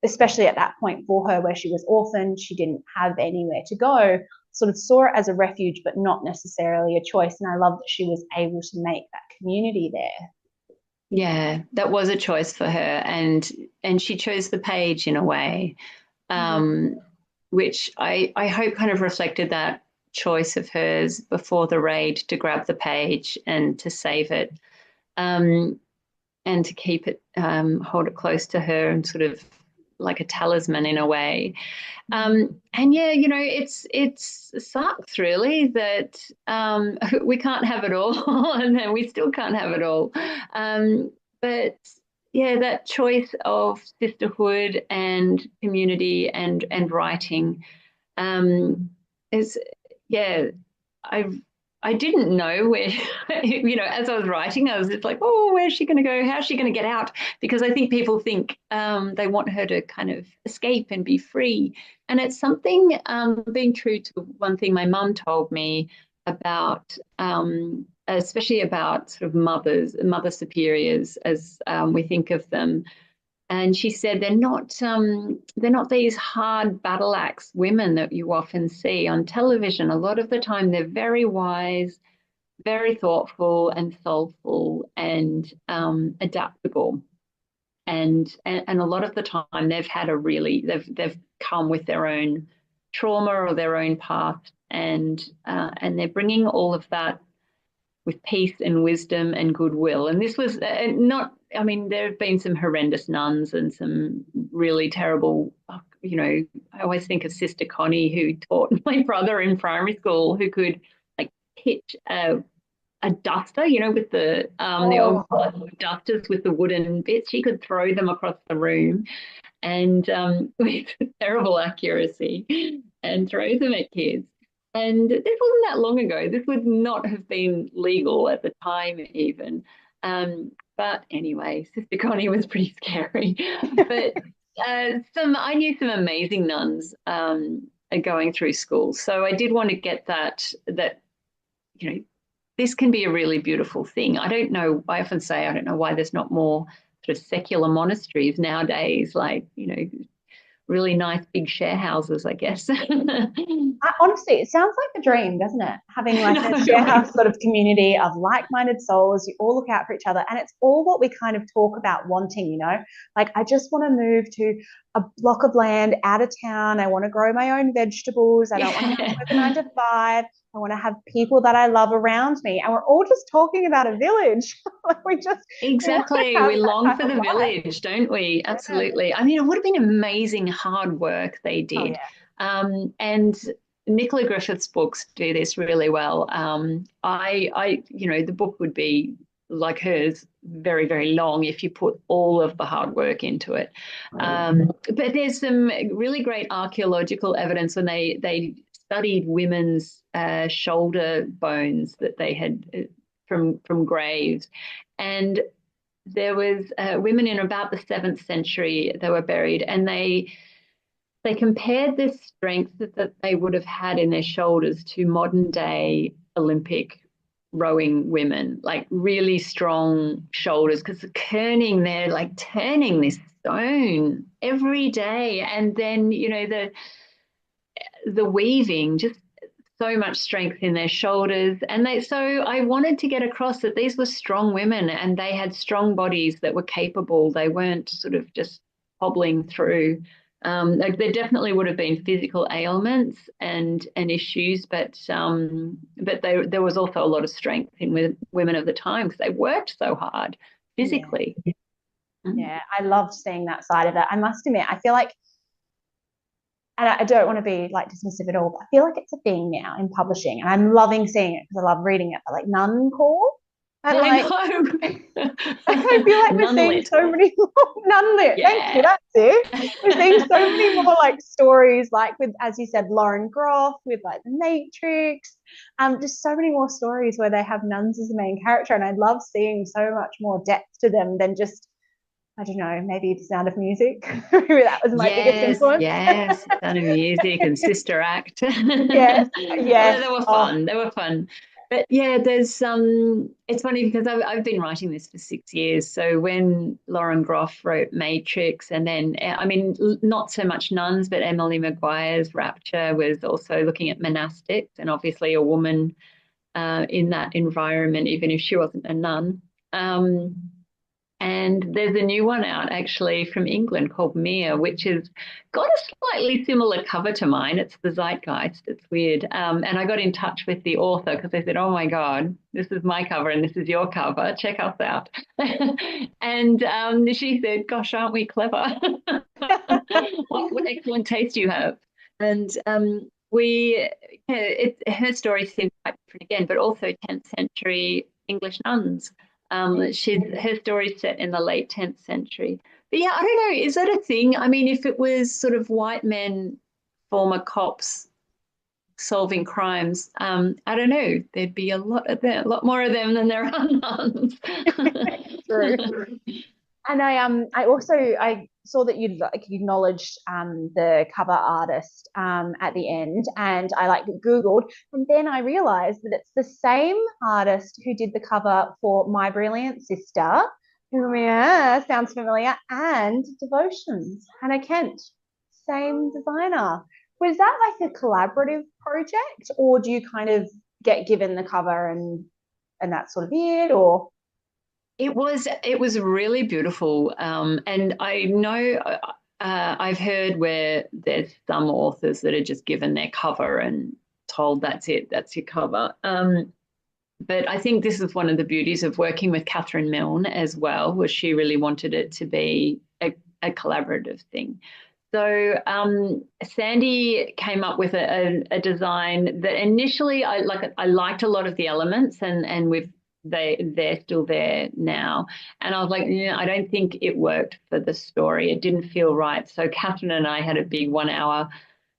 especially at that point for her where she was orphaned, she didn't have anywhere to go, sort of saw it as a refuge, but not necessarily a choice. And I love that she was able to make that community there. Yeah, that was a choice for her, and she chose the page in a way, which I hope kind of reflected that choice of hers before the raid to grab the page and to save it, and to keep it, hold it close to her, and sort of like a talisman in a way. And yeah, it's sucks really that we can't have it all, and then we still can't have it all. But yeah, that choice of sisterhood and community and writing, is, yeah, I didn't know where, as I was writing, I was just like, oh, where's she going to go? How's she going to get out? Because I think people think they want her to kind of escape and be free. And it's something, being true to one thing my mum told me about, especially about sort of mother superiors, as we think of them. And she said they're not these hard battle axe women that you often see on television. A lot of the time they're very wise, very thoughtful and soulful and adaptable. And a lot of the time they've come with their own trauma or their own past, and they're bringing all of that with peace and wisdom and goodwill. And this was not, I mean, there have been some horrendous nuns and some really terrible, I always think of Sister Connie, who taught my brother in primary school, who could like pitch a duster, with the old dusters with the wooden bits. She could throw them across the room and with terrible accuracy and throw them at kids. And this wasn't that long ago. This would not have been legal at the time, even. But anyway, Sister Connie was pretty scary. But I knew some amazing nuns, going through school. So I did want to get that, this can be a really beautiful thing. I don't know, I often say, I don't know why there's not more sort of secular monasteries nowadays, like, really nice big share houses, I guess. Honestly, it sounds like a dream, doesn't it? Having like a share house sort of community of like-minded souls, you all look out for each other, and it's all what we kind of talk about wanting, Like, I just want to move to a block of land out of town. I want to grow my own vegetables. I don't want to have to work a 9 to 5. I want to have people that I love around me. And we're all just talking about a village. Exactly. We long for the village, don't we? Absolutely. Yeah. I mean, it would have been amazing hard work they did. And Nicola Griffith's books do this really well. The book would be like hers, very, very long if you put all of the hard work into it. But there's some really great archaeological evidence when they studied women's shoulder bones that they had from graves, and there was women in about the 7th century that were buried, and they compared the strength that they would have had in their shoulders to modern day Olympic rowing women, like really strong shoulders, because they're like turning this stone every day, and then the weaving, just so much strength in their shoulders. And so I wanted to get across that these were strong women, and they had strong bodies that were capable. They weren't sort of just hobbling through. There definitely would have been physical ailments and issues, but there was also a lot of strength in women of the time because they worked so hard physically. Yeah, I loved seeing that side of it. I must admit, I feel like, and I don't want to be like dismissive at all, but I feel like it's a thing now in publishing, and I'm loving seeing it because I love reading it. But like nun core, and I feel like we're seeing so many nunlit. Yeah. Thank you. That's it. We're seeing so many more like stories, like with, as you said, Lauren Groff with like The Matrix. Just so many more stories where they have nuns as the main character, and I love seeing so much more depth to them than just, I don't know, maybe The Sound of Music. Maybe that was my biggest influence. Yes, Sound of Music and Sister Act. Yes. They were fun. They were fun. But yeah, there's it's funny because I've been writing this for 6 years. So when Lauren Groff wrote Matrix, and then, I mean, not so much nuns, but Emily Maguire's Rapture was also looking at monastics, and obviously a woman in that environment, even if she wasn't a nun. And there's a new one out actually from England called Mia, which has got a slightly similar cover to mine. It's the Zeitgeist. It's weird. And I got in touch with the author because I said, oh my God, this is my cover and this is your cover. Check us out. And she said, gosh, aren't we clever? what excellent taste you have. And her story seems quite different again, but also 10th century English nuns. Her story's set in the late 10th century. But yeah, I don't know, is that a thing? I mean, if it was sort of white men, former cops solving crimes, I don't know, there'd be a lot more of them than there are nuns. True. And I also saw that you acknowledged the cover artist at the end, and I Googled, and then I realized that it's the same artist who did the cover for My Brilliant Sister, sounds familiar, and Devotions, Hannah Kent, same designer. Was that like a collaborative project, or do you kind of get given the cover and that's sort of it, or? It was really beautiful, and I know I've heard where there's some authors that are just given their cover and told that's it, that's your cover. But I think this is one of the beauties of working with Catherine Milne as well, was she really wanted it to be a collaborative thing. So Sandy came up with a design that initially I liked a lot of the elements, and they're still there now. And I was like, I don't think it worked for the story. It didn't feel right. So Catherine and I had a big 1 hour,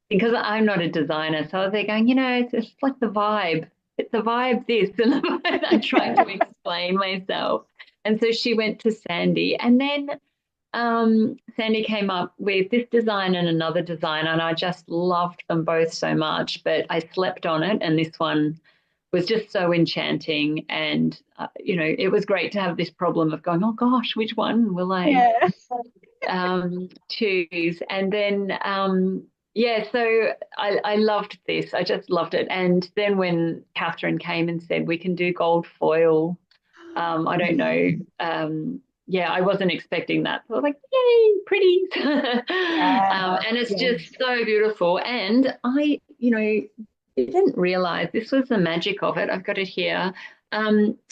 because I'm not a designer. So I was there going, it's like the vibe. It's the vibe this. And I'm trying to explain myself. And so she went to Sandy. And then Sandy came up with this design and another design, and I just loved them both so much, but I slept on it, and this one was just so enchanting. And, it was great to have this problem of going, oh gosh, which one will I Yeah. choose? And then, yeah, so I loved this. I just loved it. And then when Catherine came and said, we can do gold foil, I don't know. Yeah, I wasn't expecting that. So I was like, yay, pretty. Yeah. And it's Yeah. just so beautiful. And I, didn't realize this was the magic of it. I've got it here.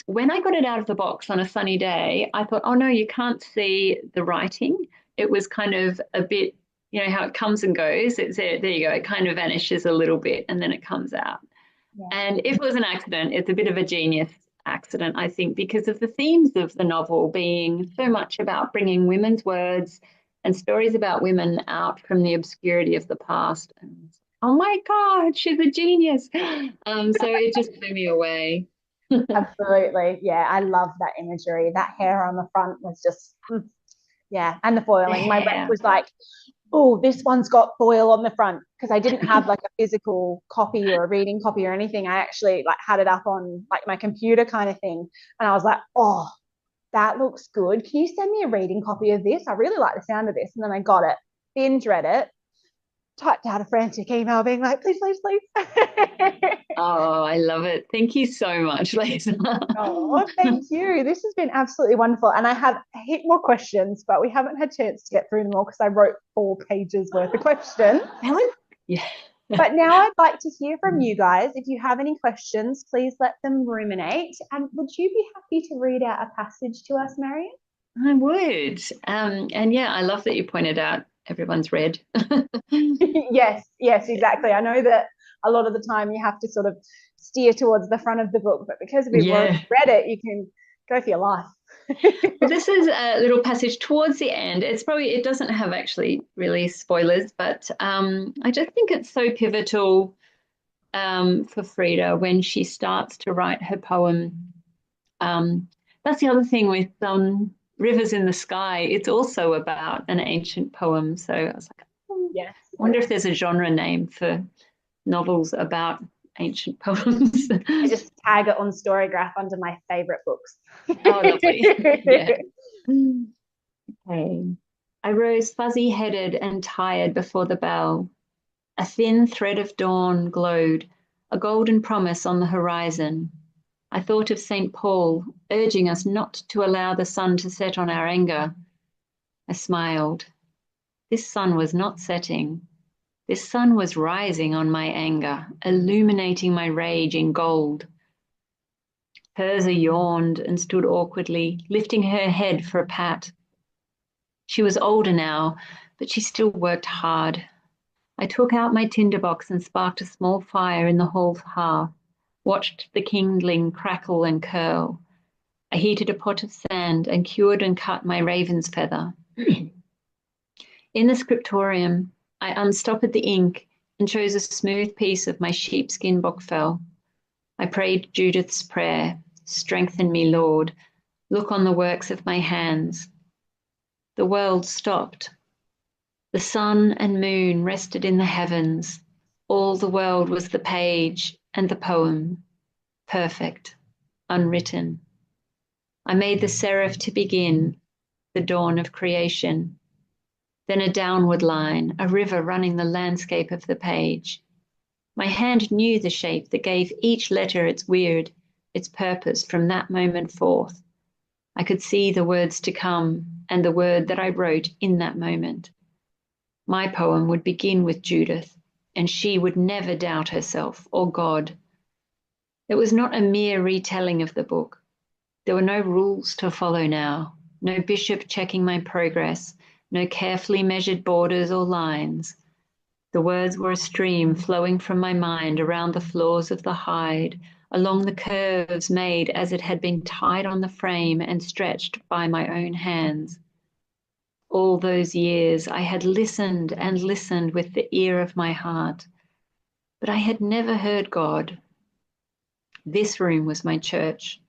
When I got it out of the box on a sunny day, I thought, oh no, you can't see the writing. It was kind of a bit, how it comes and goes. There you go. It kind of vanishes a little bit and then it comes out. Yeah. And if it was an accident, it's a bit of a genius accident, I think, because of the themes of the novel being so much about bringing women's words and stories about women out from the obscurity of the past. And, oh my God, she's a genius. So it just blew me away. Absolutely. Yeah, I love that imagery. That hair on the front was just, yeah, and the foiling. My rep Yeah. was like, oh, this one's got foil on the front because I didn't have like a physical copy or a reading copy or anything. I actually like had it up on like my computer kind of thing. And I was like, oh, that looks good. Can you send me a reading copy of this? I really like the sound of this. And then I got it, binge read it, typed out a frantic email being like, please, please, please. Oh, I love it. Thank you so much, Lisa. Oh, thank you. This has been absolutely wonderful. And I have a heap more questions, but we haven't had a chance to get through them all because I wrote 4 pages worth of questions. Helen? Yeah. But now I'd like to hear from you guys. If you have any questions, please let them ruminate. And would you be happy to read out a passage to us, Marion? I would. And yeah, I love that you pointed out everyone's read. Yes, yes, exactly. I know that a lot of the time you have to sort of steer towards the front of the book, but because we've already Yeah. read it, you can go for your life. Well, this is a little passage towards the end. It doesn't have actually really spoilers, but I just think it's so pivotal for Freda when she starts to write her poem. That's the other thing with Rivers in the Sky. It's also about an ancient poem. So I was like, Yes. I wonder if there's a genre name for novels about ancient poems. I just tag it on Storygraph under my favorite books. Oh, lovely. Yeah. Okay. I rose fuzzy-headed and tired before the bell. A thin thread of dawn glowed, a golden promise on the horizon. I thought of St. Paul, urging us not to allow the sun to set on our anger. I smiled. This sun was not setting. This sun was rising on my anger, illuminating my rage in gold. Perza yawned and stood awkwardly, lifting her head for a pat. She was older now, but she still worked hard. I took out my tinderbox and sparked a small fire in the hall's hearth, watched the kindling crackle and curl. I heated a pot of sand and cured and cut my raven's feather. In the scriptorium, I unstoppered the ink and chose a smooth piece of my sheepskin bokfell. I prayed Judith's prayer, strengthen me, Lord, look on the works of my hands. The world stopped. The sun and moon rested in the heavens. All the world was the page and the poem, perfect, unwritten. I made the serif to begin, the dawn of creation. Then a downward line, a river running the landscape of the page. My hand knew the shape that gave each letter its weird, its purpose from that moment forth. I could see the words to come and the word that I wrote in that moment. My poem would begin with Judith, and she would never doubt herself or God. It was not a mere retelling of the book. There were no rules to follow now, no bishop checking my progress, no carefully measured borders or lines. The words were a stream flowing from my mind around the floors of the hide, along the curves made as it had been tied on the frame and stretched by my own hands. All those years I had listened and listened with the ear of my heart, but I had never heard God. This room was my church.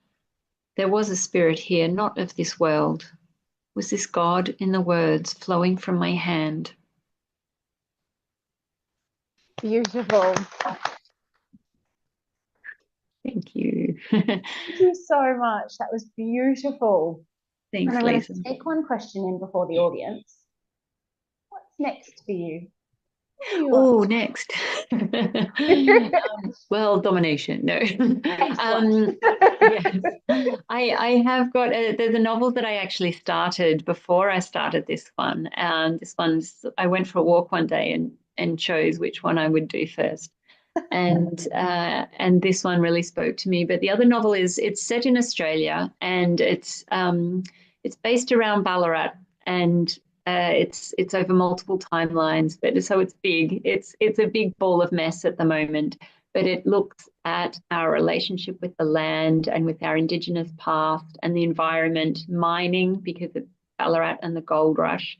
There was a spirit here, not of this world. Was this God in the words flowing from my hand? Beautiful. Thank you. Thank you so much. That was beautiful. Thanks, And I'm going Lisa. to take one question in before the audience. What's next for you? Oh, next. Well, domination. No. Yes. I have got there's a novel that I actually started before I started this one. And this one's I went for a walk one day and chose which one I would do first. And this one really spoke to me. But the other novel it's set in Australia, and it's based around Ballarat, and it's over multiple timelines, but so it's big. It's a big ball of mess at the moment, but it looks at our relationship with the land and with our Indigenous past and the environment, mining because it's Ballarat and the gold rush,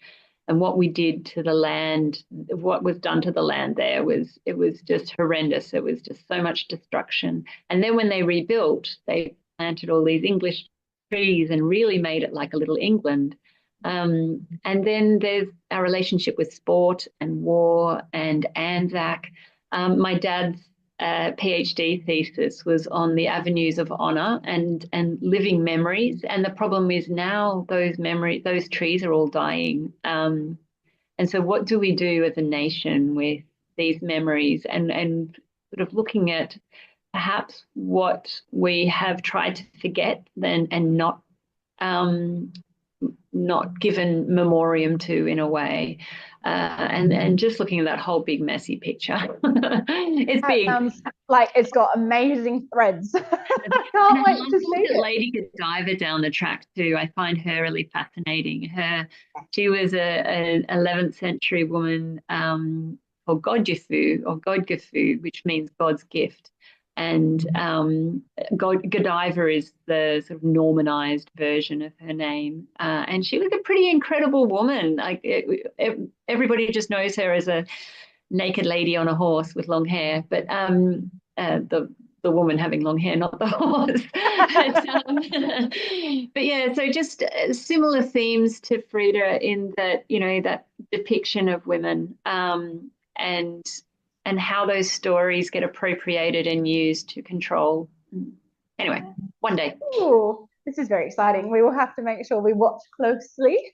and what we did to the land, what was done to the land there it was just horrendous. It was just so much destruction. And then when they rebuilt, they planted all these English trees and really made it like a little England. And then there's our relationship with sport and war and Anzac. My dad's PhD thesis was on the avenues of honour and living memories. And the problem is now those trees are all dying. And so what do we do as a nation with these memories and sort of looking at perhaps what we have tried to forget and not given memoriam to in a way, and just looking at that whole big messy picture. It's that big. Sounds like it's got amazing threads. I can't wait to see it. Lady Godiva down the track too. I find her really fascinating. She was a 11th century woman called Godgifu, which means God's gift. And Godiva is the sort of Normanized version of her name. And she was a pretty incredible woman. Like everybody just knows her as a naked lady on a horse with long hair, but the woman having long hair, not the horse. But yeah, so just similar themes to Freda in that, that depiction of women, and how those stories get appropriated and used to control. Anyway, one day. Ooh, this is very exciting. We will have to make sure we watch closely.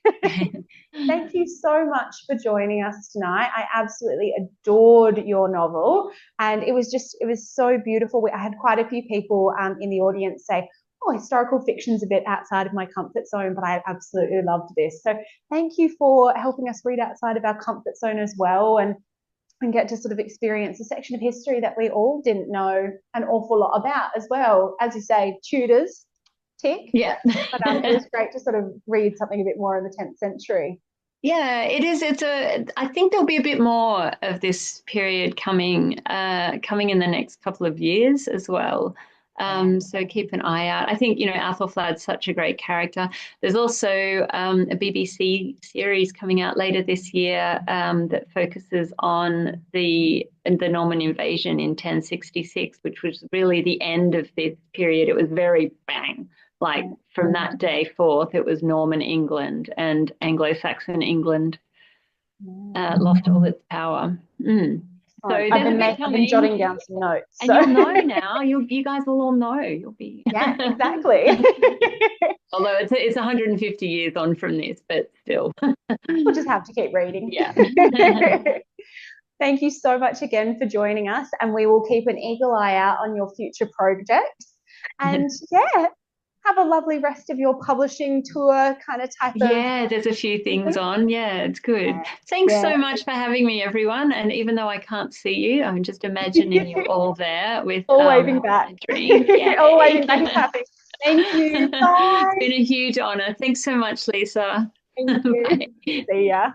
Thank you so much for joining us tonight. I absolutely adored your novel, and it was so beautiful. I had quite a few people in the audience say, oh, historical fiction's a bit outside of my comfort zone, but I absolutely loved this. So thank you for helping us read outside of our comfort zone as well, and get to sort of experience a section of history that we all didn't know an awful lot about as well. As you say, Tudors, tick. Yeah. But it was great to sort of read something a bit more in the 10th century. Yeah, it is. I think there'll be a bit more of this period coming in the next couple of years as well. So keep an eye out. I think, Athelflaed's such a great character. There's also a BBC series coming out later this year that focuses on the Norman invasion in 1066, which was really the end of this period. It was very bang. Like from that day forth, it was Norman England, and Anglo-Saxon England lost all its power. So I've been jotting down some notes. And you'll know now. You guys will all know. You'll be yeah, exactly. Although it's 150 years on from this, but still. We'll just have to keep reading. Yeah. Thank you so much again for joining us, and we will keep an eagle eye out on your future projects. And yeah, have a lovely rest of your publishing tour kind of type of. Yeah, there's a few things on. Yeah, it's good. Thanks so much for having me, everyone. And even though I can't see you, I'm just imagining you're all there with all waving back. Yeah. All waving back and happy. Thank you. Bye. It's been a huge honor. Thanks so much, Lisa. Thank you. See ya.